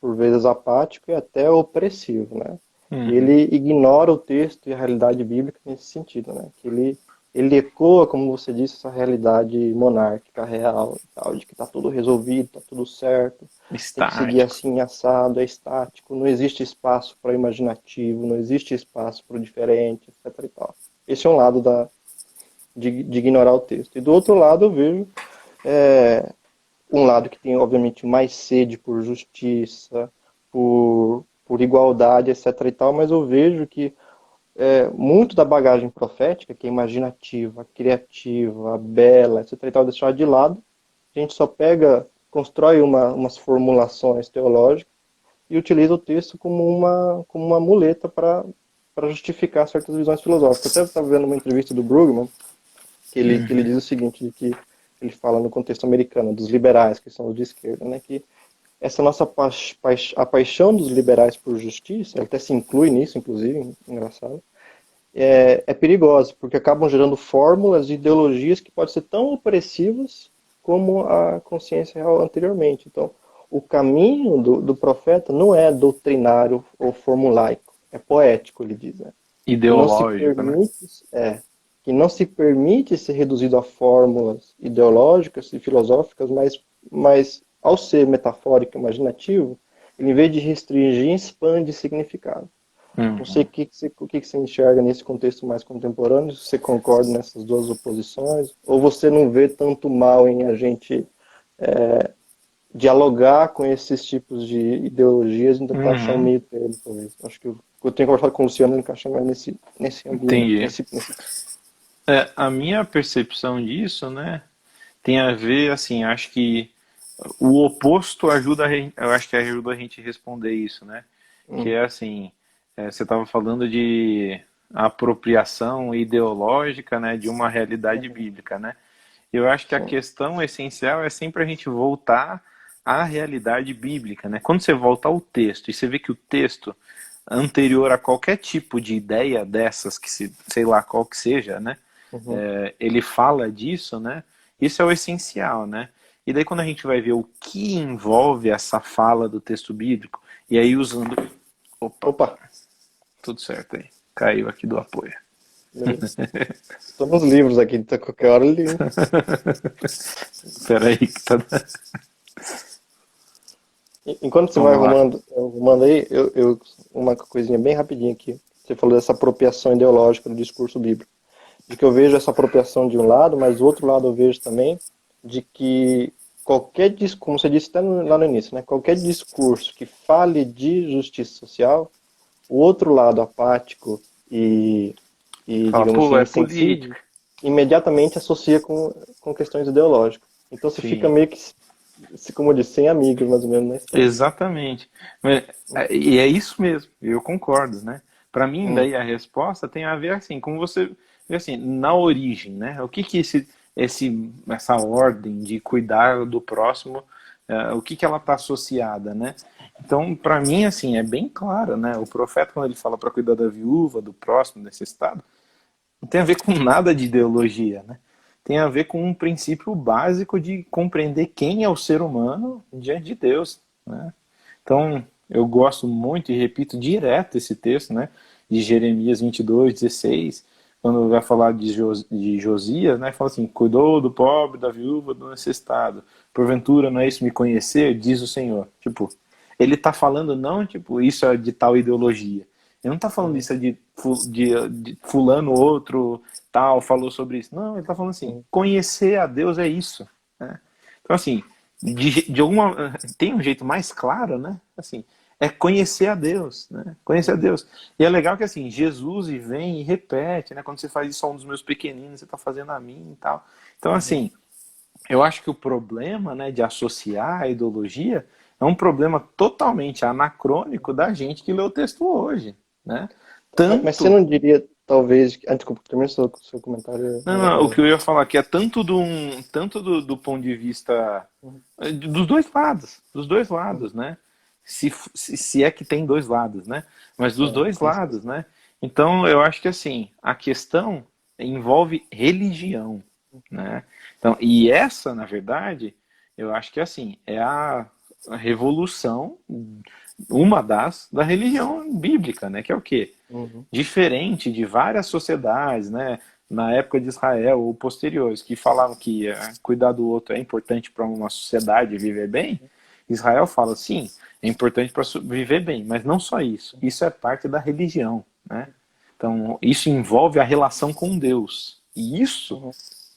[SPEAKER 1] por vezes apático e até opressivo, né?
[SPEAKER 2] Uhum.
[SPEAKER 1] Ele ignora o texto e a realidade bíblica nesse sentido, né? Que ele ecoa, como você disse, essa realidade monárquica real e tal, de que está tudo resolvido, está tudo certo, tem que seguir
[SPEAKER 2] Estático.
[SPEAKER 1] assim assado, é estático, não existe espaço para o imaginativo, não existe espaço para o diferente, etc. E tal. Esse é um lado de ignorar o texto. E do outro lado eu vejo um lado que tem, obviamente, mais sede por justiça, por igualdade, etc. e tal, mas eu vejo que muito da bagagem profética, que é imaginativa, criativa, bela, etc. e tal, deixar de lado. A gente só pega, constrói umas formulações teológicas e utiliza o texto como uma muleta para justificar certas visões filosóficas. Eu até estava vendo uma entrevista do Brugman, que ele
[SPEAKER 2] Uhum.
[SPEAKER 1] diz o seguinte, de que ele fala no contexto americano, dos liberais, que são os de esquerda, né, que essa nossa a paixão dos liberais por justiça, ele até se inclui nisso, inclusive, engraçado, é perigosa, porque acabam gerando fórmulas e ideologias que podem ser tão opressivas como a consciência real anteriormente. Então, o caminho do profeta não é doutrinário ou formulaico, é poético, ele diz, né? Que não se
[SPEAKER 2] Ideológico, né?
[SPEAKER 1] permite, que não se permite ser reduzido a fórmulas ideológicas e filosóficas, mas ao ser metafórico e imaginativo, ele, em vez de restringir, expande significado. Não sei
[SPEAKER 2] Uhum.
[SPEAKER 1] o que você enxerga nesse contexto mais contemporâneo, se você concorda nessas duas oposições, ou você não vê tanto mal em a gente dialogar com esses tipos de ideologias e tentar achar um
[SPEAKER 2] Uhum.
[SPEAKER 1] meio termo, talvez. Acho que eu tenho conversado com o Luciano, encaixa mais nesse ambiente,
[SPEAKER 2] Entendi.
[SPEAKER 1] nesse.
[SPEAKER 2] A minha percepção disso, né, tem a ver, assim, acho que o oposto ajuda a gente, eu acho que ajuda a gente a responder isso, né? Que
[SPEAKER 1] Hum,
[SPEAKER 2] é assim, você estava falando de apropriação ideológica, né, de uma realidade
[SPEAKER 1] uhum,
[SPEAKER 2] bíblica, né? Eu acho que a
[SPEAKER 1] sim.
[SPEAKER 2] questão essencial é sempre a gente voltar à realidade bíblica, né? Quando você volta ao texto e você vê que o texto anterior a qualquer tipo de ideia dessas, que se, sei lá qual que seja, né?
[SPEAKER 1] Uhum.
[SPEAKER 2] Ele fala disso, né? Isso é o essencial, né? E daí quando a gente vai ver o que envolve essa fala do texto bíblico, e aí usando. Opa,
[SPEAKER 1] Opa,
[SPEAKER 2] tudo certo aí. Caiu aqui do apoio.
[SPEAKER 1] beleza. Estou nos livros aqui, então qualquer hora ele.
[SPEAKER 2] Peraí que tá.
[SPEAKER 1] Enquanto você vai
[SPEAKER 2] Vamos lá.
[SPEAKER 1] arrumando aí, uma coisinha bem rapidinha aqui. Você falou dessa apropriação ideológica do discurso bíblico. De que eu vejo essa apropriação de um lado, mas do outro lado eu vejo também de que qualquer discurso, como você disse até lá no início, né, qualquer discurso que fale de justiça social, o outro lado apático e
[SPEAKER 2] Fala,
[SPEAKER 1] digamos
[SPEAKER 2] pô,
[SPEAKER 1] assim,
[SPEAKER 2] é
[SPEAKER 1] insensível,
[SPEAKER 2] política.
[SPEAKER 1] imediatamente associa com questões ideológicas. Então você fica
[SPEAKER 2] Sim.
[SPEAKER 1] meio que como eu disse, 100 amigos, mais ou menos, na história.
[SPEAKER 2] Exatamente. E é isso mesmo, eu concordo, né? Para mim,
[SPEAKER 1] Hum,
[SPEAKER 2] daí a resposta tem a ver assim, como você vê assim, na origem, né? O que que essa ordem de cuidar do próximo, o que que ela está associada, né? Então, para mim, assim, é bem claro, né? O profeta, quando ele fala para cuidar da viúva, do próximo, necessitado, não tem a ver com nada de ideologia, né? Tem a ver com um princípio básico de compreender quem é o ser humano diante de Deus, né? Então, eu gosto muito e repito direto esse texto, né? De Jeremias 22:16, quando vai falar de Josias, né? Fala assim: cuidou do pobre, da viúva, do necessitado. Porventura não é isso me conhecer? Diz o Senhor. Tipo, ele está falando não, tipo, isso é de tal ideologia. Ele não está falando
[SPEAKER 1] uhum,
[SPEAKER 2] isso de fulano outro tal falou sobre isso. Não, ele está falando assim:
[SPEAKER 1] uhum,
[SPEAKER 2] conhecer a Deus é isso, né? Então assim, de alguma tem um jeito mais claro, né? Assim, é conhecer a Deus, né? Conhecer a Deus. E é legal que assim, Jesus vem e repete, né? Quando você faz isso a um dos meus pequeninos, você está fazendo a mim e tal. Então
[SPEAKER 1] uhum.
[SPEAKER 2] assim, eu acho que o problema, né, de associar a ideologia é um problema totalmente anacrônico da gente que lê o texto hoje, né?
[SPEAKER 1] Mas você
[SPEAKER 2] Tanto,
[SPEAKER 1] não diria, talvez... Ah, desculpa, termina seu comentário.
[SPEAKER 2] não, não, o que eu ia falar aqui é tanto do ponto de vista
[SPEAKER 1] Uhum,
[SPEAKER 2] dos dois lados, né? Se é que tem dois lados, né? Mas dos dois
[SPEAKER 1] tem essa
[SPEAKER 2] lados,
[SPEAKER 1] questão.
[SPEAKER 2] né? Então, eu acho que assim, a questão envolve religião, né? Então, e essa, na verdade, eu acho que assim, é a revolução, uma da religião bíblica, né? Que é o quê?
[SPEAKER 1] Uhum,
[SPEAKER 2] Diferente de várias sociedades, né? Na época de Israel ou posteriores, que falavam que cuidar do outro é importante para uma sociedade viver bem, Israel fala sim, é importante para viver bem, mas não só isso. Isso é parte da religião, né? Então, isso envolve a relação com Deus. E isso
[SPEAKER 1] uhum.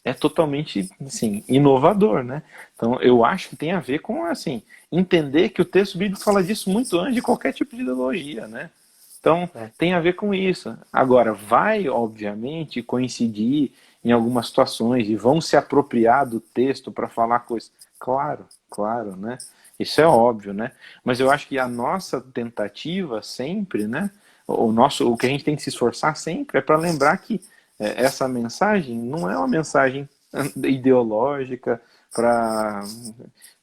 [SPEAKER 2] é totalmente, assim, inovador, né? Então, eu acho que tem a ver com, assim, entender que o texto bíblico fala disso muito antes de qualquer tipo de ideologia, né? Então,
[SPEAKER 1] Tá.
[SPEAKER 2] tem a ver com isso. Agora, vai, obviamente, coincidir em algumas situações e vão se apropriar do texto para falar coisas. Claro, claro, né? Isso é óbvio, né? Mas eu acho que a nossa tentativa sempre, né? O que a gente tem que se esforçar sempre é para lembrar que essa mensagem não é uma mensagem ideológica para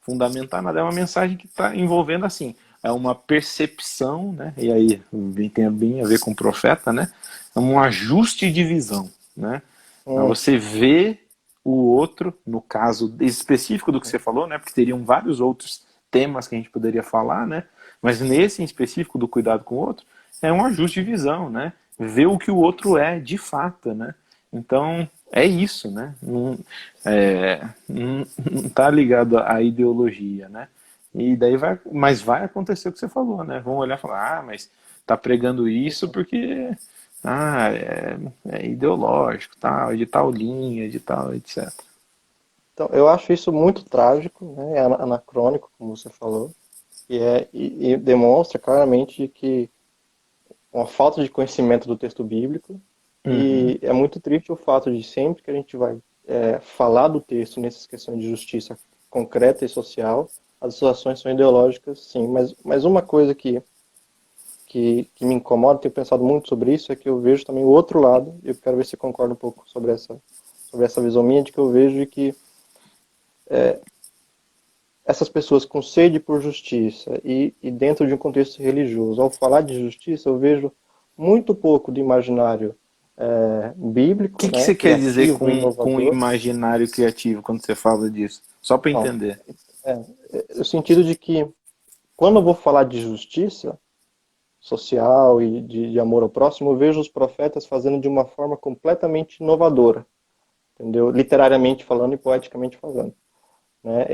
[SPEAKER 2] fundamentar nada, é uma mensagem que está envolvendo assim, é uma percepção, né? E aí tem bem a ver com o profeta, né? É um ajuste de visão, né? Então,
[SPEAKER 1] Hum,
[SPEAKER 2] você vê o outro, no caso específico do que você falou, né? Porque teriam vários outros temas que a gente poderia falar, né? Mas nesse em específico do cuidado com o outro, é um ajuste de visão, né? Ver o que o outro é de fato, né? Então, é isso, né? Não tá ligado à ideologia, né? E daí vai acontecer o que você falou, né? Vão olhar e falar, mas tá pregando isso porque é ideológico, tal, de tal linha, de tal, etc.
[SPEAKER 1] então, eu acho isso muito trágico, né? É anacrônico, como você falou, e demonstra claramente que uma falta de conhecimento do texto bíblico,
[SPEAKER 2] Uhum,
[SPEAKER 1] e é muito triste o fato de sempre que a gente vai falar do texto nessas questões de justiça concreta e social, as ações são ideológicas, sim, mas uma coisa que me incomoda, tenho pensado muito sobre isso, é que eu vejo também o outro lado, e eu quero ver se você concorda um pouco sobre essa visão minha, de que eu vejo de que essas pessoas com sede por justiça e dentro de um contexto religioso, ao falar de justiça, eu vejo muito pouco do imaginário
[SPEAKER 2] o
[SPEAKER 1] bíblico,
[SPEAKER 2] que
[SPEAKER 1] né,
[SPEAKER 2] você quer dizer
[SPEAKER 1] criativo,
[SPEAKER 2] com
[SPEAKER 1] inovador.
[SPEAKER 2] imaginário criativo quando você fala disso? Só para
[SPEAKER 1] Não,
[SPEAKER 2] entender.
[SPEAKER 1] no sentido de que quando eu vou falar de justiça social e de amor ao próximo, eu vejo os profetas fazendo de uma forma completamente inovadora, entendeu? Literariamente falando e poeticamente falando, né?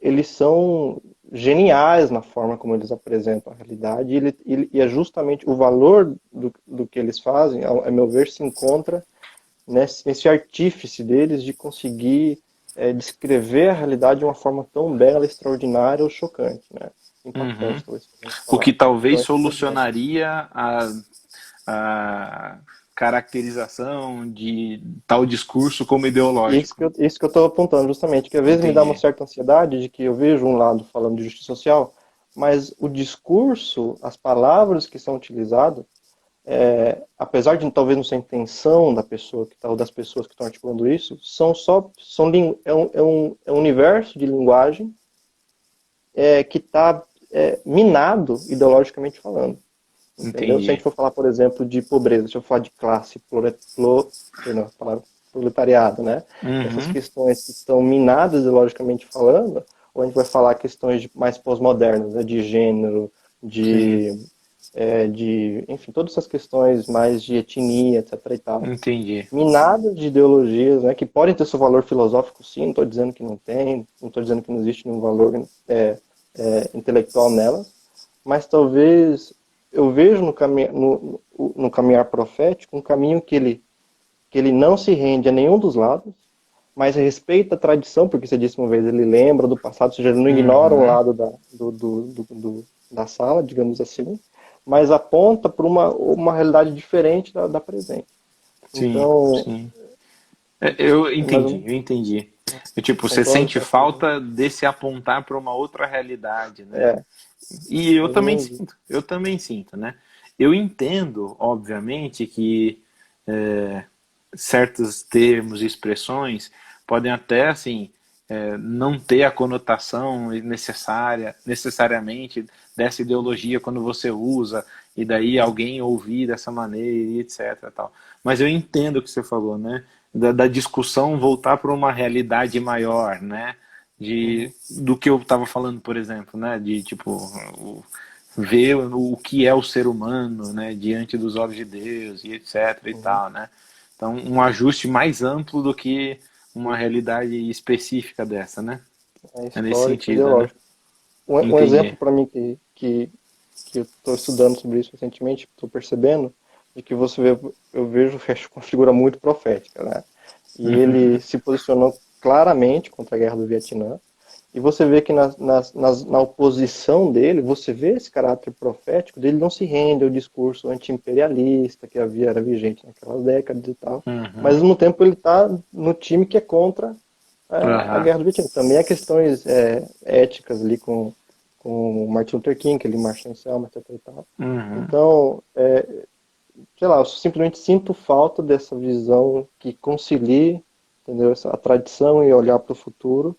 [SPEAKER 1] Eles são geniais na forma como eles apresentam a realidade e é justamente o valor do que eles fazem, a meu ver, se encontra nesse artífice deles de conseguir descrever a realidade de uma forma tão bela, extraordinária ou chocante, né?
[SPEAKER 2] Uhum.
[SPEAKER 1] Impactante, talvez,
[SPEAKER 2] O que
[SPEAKER 1] falar. Então,
[SPEAKER 2] talvez
[SPEAKER 1] isso é bem.
[SPEAKER 2] solucionaria a caracterização de tal discurso como
[SPEAKER 1] Isso
[SPEAKER 2] ideológico.
[SPEAKER 1] isso que eu estou apontando, justamente, que às vezes me dá uma
[SPEAKER 2] Entendi.
[SPEAKER 1] certa ansiedade de que eu vejo um lado falando de justiça social, mas o discurso, as palavras que são utilizadas, apesar de talvez não ser a intenção da pessoa que tá, ou das pessoas que estão articulando isso, é um universo de linguagem que está minado ideologicamente falando. Entendeu? Se a
[SPEAKER 2] Entendi.
[SPEAKER 1] gente for falar, por exemplo, de pobreza, se eu falar de classe, perdão, a palavra proletariado, né? Essas
[SPEAKER 2] Uhum.
[SPEAKER 1] questões que estão minadas ideologicamente falando, ou a gente vai falar questões mais pós-modernas, né? De gênero,
[SPEAKER 2] Sim.
[SPEAKER 1] de, enfim, todas essas questões mais de etnia, etc. e tal,
[SPEAKER 2] Entendi.
[SPEAKER 1] minadas de ideologias, né? Que podem ter seu valor filosófico, sim, não estou dizendo que não tem, não estou dizendo que não existe nenhum valor intelectual nelas, mas talvez eu vejo no caminhar profético um caminho que ele não se rende a nenhum dos lados, mas respeita a tradição, porque você disse uma vez, ele lembra do passado, ou seja, ele não ignora um
[SPEAKER 2] Uhum.
[SPEAKER 1] lado da sala, digamos assim, mas aponta para uma realidade diferente da presente.
[SPEAKER 2] Sim,
[SPEAKER 1] Então,
[SPEAKER 2] sim. Eu
[SPEAKER 1] é mais
[SPEAKER 2] entendi,
[SPEAKER 1] um,
[SPEAKER 2] eu entendi. Tipo, você
[SPEAKER 1] então,
[SPEAKER 2] sente falta desse apontar para uma outra realidade, né?
[SPEAKER 1] é,
[SPEAKER 2] E
[SPEAKER 1] mais ou menos isso.
[SPEAKER 2] eu também sinto, né? Eu entendo, obviamente, que certos termos e expressões podem até, assim, não ter a conotação necessariamente dessa ideologia quando você usa, e daí alguém ouvir dessa maneira e etc. Tal. Mas eu entendo o que você falou, né? Da discussão voltar para uma realidade maior, né?
[SPEAKER 1] Uhum,
[SPEAKER 2] Do que eu estava falando, por exemplo, né? De tipo, ver o que é o ser humano, né? Diante dos olhos de Deus e etc. e
[SPEAKER 1] uhum.
[SPEAKER 2] tal, né? Então, um ajuste mais amplo do que uma realidade específica dessa, né?
[SPEAKER 1] É
[SPEAKER 2] É nesse
[SPEAKER 1] histórico,
[SPEAKER 2] sentido, né?
[SPEAKER 1] ideológico. Um
[SPEAKER 2] Entendi.
[SPEAKER 1] exemplo para mim que eu estou estudando sobre isso recentemente, estou percebendo, de que eu vejo uma figura muito profética, né? E ele
[SPEAKER 2] Uhum.
[SPEAKER 1] se posicionou claramente contra a guerra do Vietnã. E você vê que na oposição dele, você vê esse caráter profético dele não se rende ao discurso anti-imperialista que era vigente naquelas décadas e tal. Mas,
[SPEAKER 2] Uhum.
[SPEAKER 1] ao mesmo tempo, ele está no time que é contra a
[SPEAKER 2] Uhum.
[SPEAKER 1] guerra do Vietnã. Também há questões éticas ali com o Martin Luther King, aquele marcha em Selma, etc. E tal.
[SPEAKER 2] Uhum.
[SPEAKER 1] Então, sei lá, eu simplesmente sinto falta dessa visão que concilie, entendeu? A tradição e olhar para o futuro.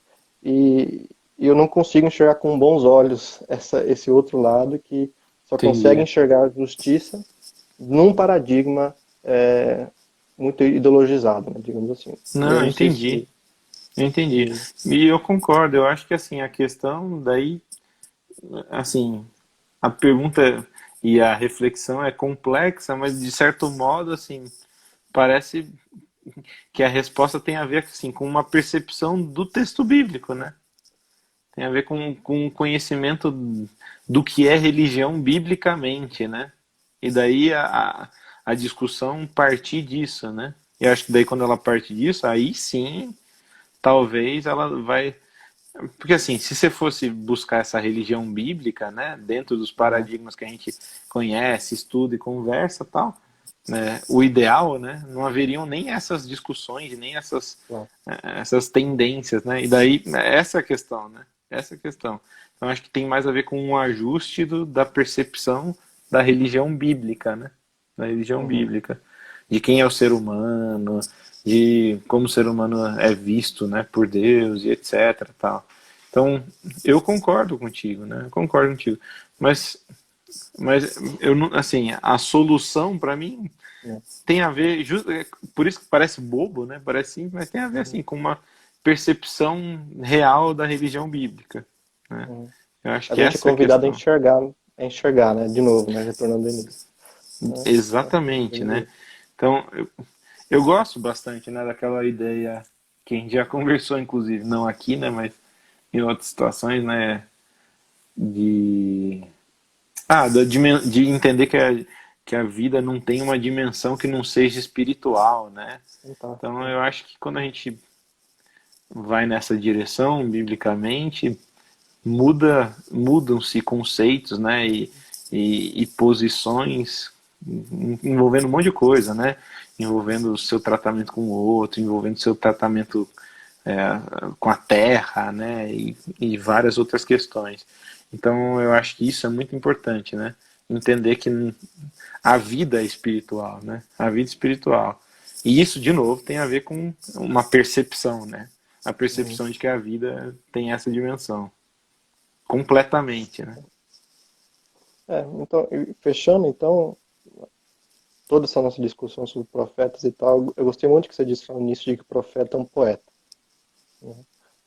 [SPEAKER 1] E eu não consigo enxergar com bons olhos esse outro lado que só consegue
[SPEAKER 2] Entendi.
[SPEAKER 1] enxergar a justiça num paradigma muito ideologizado, né, digamos assim. E eu
[SPEAKER 2] Não,
[SPEAKER 1] não sei
[SPEAKER 2] entendi. Eu entendi. E eu concordo. Eu acho que assim a questão daí, assim, a pergunta e a reflexão é complexa, mas de certo modo, assim, parece que a resposta tem a ver assim, com uma percepção do texto bíblico, né? Tem a ver com o conhecimento do que é religião biblicamente, né? E daí a discussão partir disso, né? E acho que daí quando ela parte disso, aí sim, talvez ela vai. Porque assim, se você fosse buscar essa religião bíblica, né, dentro dos
[SPEAKER 1] Uhum,
[SPEAKER 2] paradigmas que a gente conhece, estuda e conversa, tal, né, o ideal, né, não haveriam nem essas discussões, nem
[SPEAKER 1] claro.
[SPEAKER 2] essas tendências, né? E daí essa é a questão, né? Essa é a questão. Então acho que tem mais a ver com um ajuste da percepção da religião bíblica, né? Da religião
[SPEAKER 1] Uhum,
[SPEAKER 2] bíblica, de quem é o ser humano, de como o ser humano é visto, né, por Deus e etc. Tal. Então eu concordo contigo, né? Eu concordo contigo, mas eu não, assim, a solução para mim
[SPEAKER 1] né,
[SPEAKER 2] tem a ver, por isso que parece bobo, né? Parece simples, mas tem a ver
[SPEAKER 1] uhum,
[SPEAKER 2] assim com uma percepção real da religião bíblica, né?
[SPEAKER 1] uhum.
[SPEAKER 2] Eu acho
[SPEAKER 1] A
[SPEAKER 2] que
[SPEAKER 1] gente é
[SPEAKER 2] essa é a
[SPEAKER 1] convidado
[SPEAKER 2] questão.
[SPEAKER 1] a enxergar, né, de novo, né, retornando ao início. Né?
[SPEAKER 2] Exatamente, né? Então, eu gosto bastante, né, daquela ideia que a gente já conversou, inclusive, não aqui, né, mas em outras situações, né, de de entender que a vida não tem uma dimensão que não seja espiritual, né? Então,
[SPEAKER 1] Fantástico.
[SPEAKER 2] eu acho que quando a gente vai nessa direção, biblicamente, mudam-se conceitos, né, e posições envolvendo um monte de coisa, né? Envolvendo o seu tratamento com o outro, envolvendo o seu tratamento é, com a terra, né? E várias outras questões. Então, eu acho que isso é muito importante, né? Entender que a vida é espiritual, né? A vida espiritual. E isso, de novo, tem a ver com uma percepção, né? A
[SPEAKER 1] Uhum.
[SPEAKER 2] percepção de que a vida tem essa dimensão. Completamente, né?
[SPEAKER 1] Então, fechando, então, toda essa nossa discussão sobre profetas e tal, eu gostei muito que você disse no início de que o profeta é um poeta, né?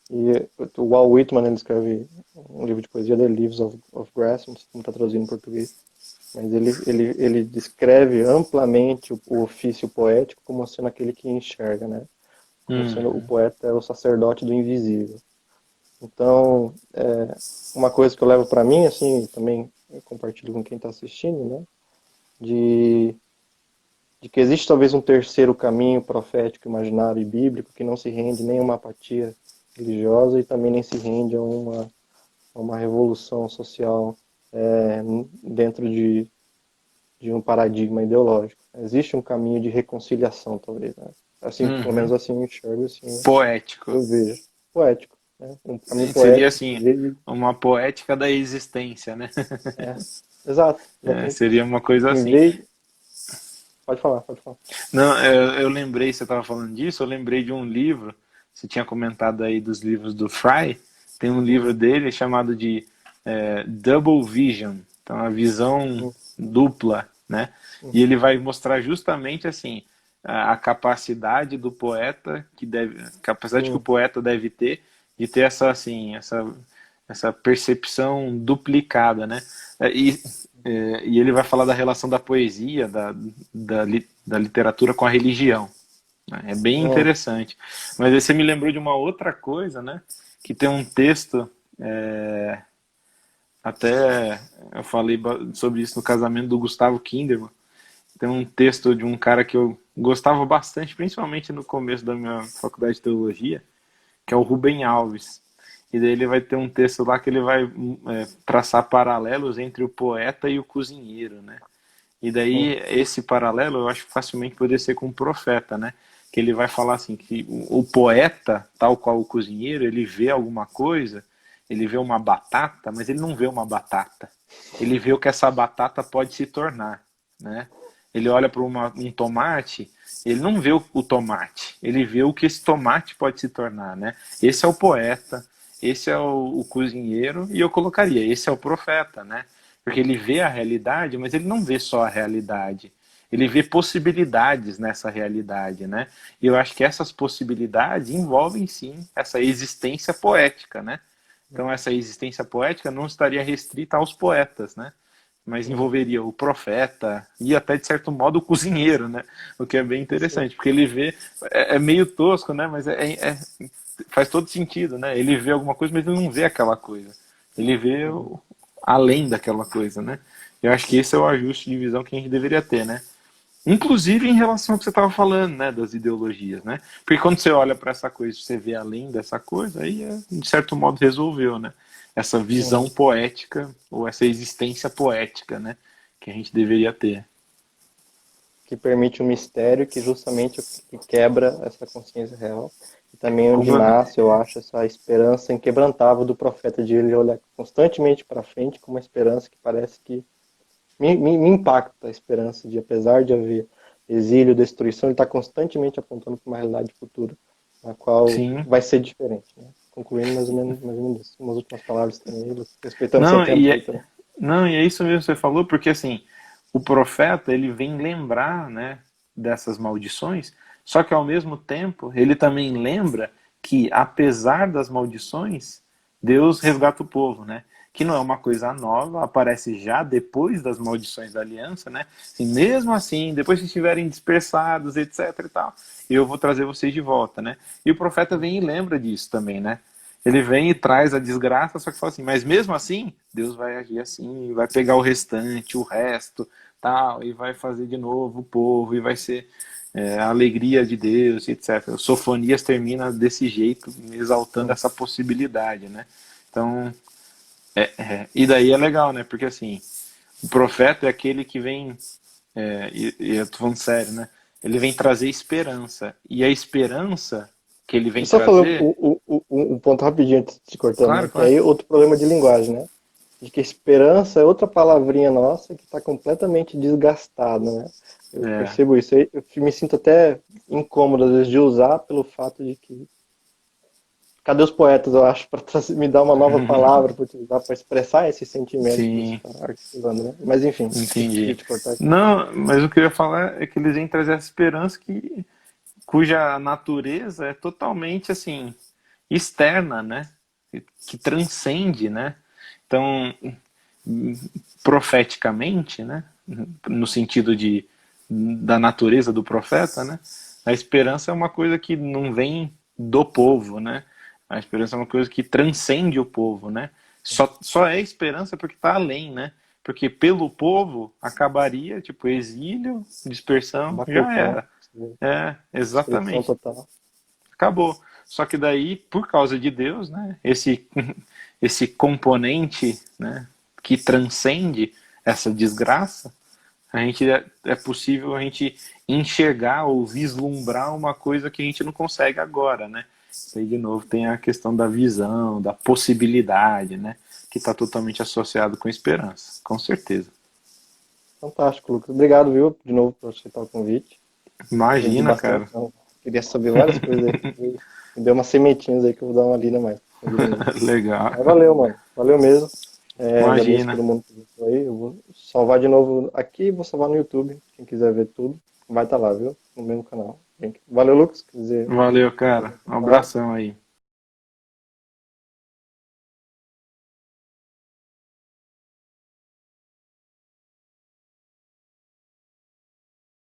[SPEAKER 1] E o Walt Whitman, ele escreve um livro de poesia dele, Leaves of Grass, não sei como está traduzido em português, mas ele descreve amplamente o ofício poético como sendo aquele que enxerga, né? Como sendo o
[SPEAKER 2] Uhum.
[SPEAKER 1] poeta é o sacerdote do invisível. Então, uma coisa que eu levo para mim, assim, também eu compartilho com quem está assistindo, né? De, de que existe talvez um terceiro caminho profético, imaginário e bíblico que não se rende nem a uma apatia religiosa e também nem se rende a uma revolução social dentro de um paradigma ideológico. Existe um caminho de reconciliação, talvez, né? Assim, pelo menos
[SPEAKER 2] Uhum.
[SPEAKER 1] assim eu enxergo, assim
[SPEAKER 2] Poético.
[SPEAKER 1] eu vejo. Poético, né? Um caminho
[SPEAKER 2] Seria
[SPEAKER 1] poético que
[SPEAKER 2] assim,
[SPEAKER 1] veio,
[SPEAKER 2] uma poética da existência, né?
[SPEAKER 1] exato,
[SPEAKER 2] É,
[SPEAKER 1] exatamente
[SPEAKER 2] seria
[SPEAKER 1] isso.
[SPEAKER 2] uma coisa
[SPEAKER 1] Em
[SPEAKER 2] assim.
[SPEAKER 1] vez, pode falar, pode falar.
[SPEAKER 2] Não, eu lembrei, você estava falando disso, eu lembrei de um livro, você tinha comentado aí dos livros do Fry, tem um livro
[SPEAKER 1] Uhum,
[SPEAKER 2] dele chamado de Double Vision, então a visão
[SPEAKER 1] uhum,
[SPEAKER 2] dupla, né? E
[SPEAKER 1] uhum,
[SPEAKER 2] ele vai mostrar justamente assim a capacidade do poeta que deve, a capacidade que o
[SPEAKER 1] uhum,
[SPEAKER 2] poeta deve ter de ter essa assim, essa percepção duplicada, né? E ele vai falar da relação da poesia, da literatura com a religião, né? É bem
[SPEAKER 1] uhum,
[SPEAKER 2] interessante. Mas aí você me lembrou de uma outra coisa, né? Que tem um texto, é, até eu falei sobre isso no casamento do Gustavo Kinderman. Tem um texto de um cara que eu gostava bastante, principalmente no começo da minha faculdade de teologia, que é o Rubem Alves. E daí ele vai ter um texto lá que ele vai traçar paralelos entre o poeta e o cozinheiro, né? E daí
[SPEAKER 1] uhum,
[SPEAKER 2] esse paralelo eu acho que facilmente poderia ser com o profeta, né? Que ele vai falar assim que o poeta, tal qual o cozinheiro, ele vê alguma coisa, ele vê uma batata, mas ele não vê uma batata. Ele vê o que essa batata pode se tornar, né? Ele olha para um tomate, ele não vê o tomate, ele vê o que esse tomate pode se tornar, né? Esse é o poeta, esse é o cozinheiro e eu colocaria, esse é o profeta, né? Porque ele vê a realidade, mas ele não vê só a realidade. Ele vê possibilidades nessa realidade, né? E eu acho que essas possibilidades envolvem sim essa existência poética, né? Então essa existência poética não estaria restrita aos poetas, né? Mas
[SPEAKER 1] uhum.
[SPEAKER 2] envolveria o profeta e até de certo modo o cozinheiro, né? O que é bem
[SPEAKER 1] Sim,
[SPEAKER 2] interessante, porque ele vê é meio tosco, né? Mas faz todo sentido, né? Ele vê alguma coisa, mas ele não vê aquela coisa. Ele vê
[SPEAKER 1] uhum,
[SPEAKER 2] além daquela coisa, né? Eu acho que esse é o ajuste de visão que a gente deveria ter, né? Inclusive em relação ao que você estava falando, né, das ideologias, né? Porque quando você olha para essa coisa, você vê além dessa coisa, aí de certo modo resolveu, né? Essa visão
[SPEAKER 1] uhum.
[SPEAKER 2] poética ou essa existência poética, né, que a gente deveria ter.
[SPEAKER 1] Que permite um mistério que justamente é o que quebra essa consciência real. E também onde
[SPEAKER 2] Como
[SPEAKER 1] nasce, eu acho, essa esperança inquebrantável do profeta de ele olhar constantemente para frente com uma esperança que parece que me impacta a esperança de, apesar de haver exílio, destruição, ele está constantemente apontando para uma realidade futura, na qual
[SPEAKER 2] sim.
[SPEAKER 1] vai ser diferente, né? Concluindo mais ou menos isso. Umas últimas palavras também, respeitando seu
[SPEAKER 2] Não,
[SPEAKER 1] tempo aí também.
[SPEAKER 2] não, e é isso mesmo que você falou, porque assim, o profeta, ele vem lembrar, né, dessas maldições, só que ao mesmo tempo, ele também lembra que apesar das maldições, Deus resgata o povo, né? Que não é uma coisa nova, aparece já depois das maldições da aliança, né? Assim, mesmo assim, depois que estiverem dispersados, etc e tal, eu vou trazer vocês de volta, né? E o profeta vem e lembra disso também, né? Ele vem e traz a desgraça, só que fala assim, mas mesmo assim, Deus vai agir assim, vai pegar o restante, o resto, tal, e vai fazer de novo o povo, e vai ser a alegria de Deus, etc. O Sofonias termina desse jeito, exaltando
[SPEAKER 1] Hum,
[SPEAKER 2] essa possibilidade, né? Então, e daí é legal, né? Porque assim, o profeta é aquele que vem e eu tô falando sério, né? Ele vem trazer esperança. E a esperança que ele vem
[SPEAKER 1] Eu só falei
[SPEAKER 2] trazer,
[SPEAKER 1] um ponto rapidinho antes de te cortando,
[SPEAKER 2] claro,
[SPEAKER 1] né? Que
[SPEAKER 2] claro.
[SPEAKER 1] aí outro problema de linguagem, né? De que esperança é outra palavrinha nossa que está completamente desgastada, né? Eu
[SPEAKER 2] É,
[SPEAKER 1] percebo isso. Eu me sinto até incômodo às vezes de usar pelo fato de que cadê os poetas, eu acho, para me dar uma nova palavra para utilizar para expressar esse sentimento que você
[SPEAKER 2] sim,
[SPEAKER 1] está articulando, né? Mas enfim, desculpa
[SPEAKER 2] entendi.
[SPEAKER 1] te cortar aqui.
[SPEAKER 2] Não, mas o que eu ia falar é que eles vêm trazer essa esperança cuja natureza é totalmente assim externa, né? Que transcende, né? Então, profeticamente, né? No sentido da natureza do profeta, né? A esperança é uma coisa que não vem do povo, né? A esperança é uma coisa que transcende o povo, né? Só é esperança porque está além, né? Porque pelo povo acabaria, tipo, exílio, dispersão, já
[SPEAKER 1] Bacurtar,
[SPEAKER 2] era. É,
[SPEAKER 1] destruição
[SPEAKER 2] exatamente.
[SPEAKER 1] total.
[SPEAKER 2] Acabou. Só que daí, por causa de Deus, né, esse componente, né, que transcende essa desgraça, é possível a gente enxergar ou vislumbrar uma coisa que a gente não consegue agora, né? E aí, de novo, tem a questão da visão, da possibilidade, né? Que está totalmente associado com esperança, com certeza.
[SPEAKER 1] Fantástico, Lucas. Obrigado, viu, de novo por aceitar o convite. Aprendi
[SPEAKER 2] Imagina,
[SPEAKER 1] bastante,
[SPEAKER 2] cara.
[SPEAKER 1] então queria saber várias coisas aí. Me deu umas sementinhas aí que eu vou dar uma lida mais.
[SPEAKER 2] Legal.
[SPEAKER 1] Mas valeu, mano. Valeu mesmo. Agradeço a
[SPEAKER 2] Imagina.
[SPEAKER 1] todo mundo que viu aí. Eu vou salvar de novo aqui e vou salvar no YouTube. Quem quiser ver tudo, vai estar lá, viu? No mesmo canal. Valeu, Lucas. Quer dizer,
[SPEAKER 2] Valeu, cara. Um abração aí.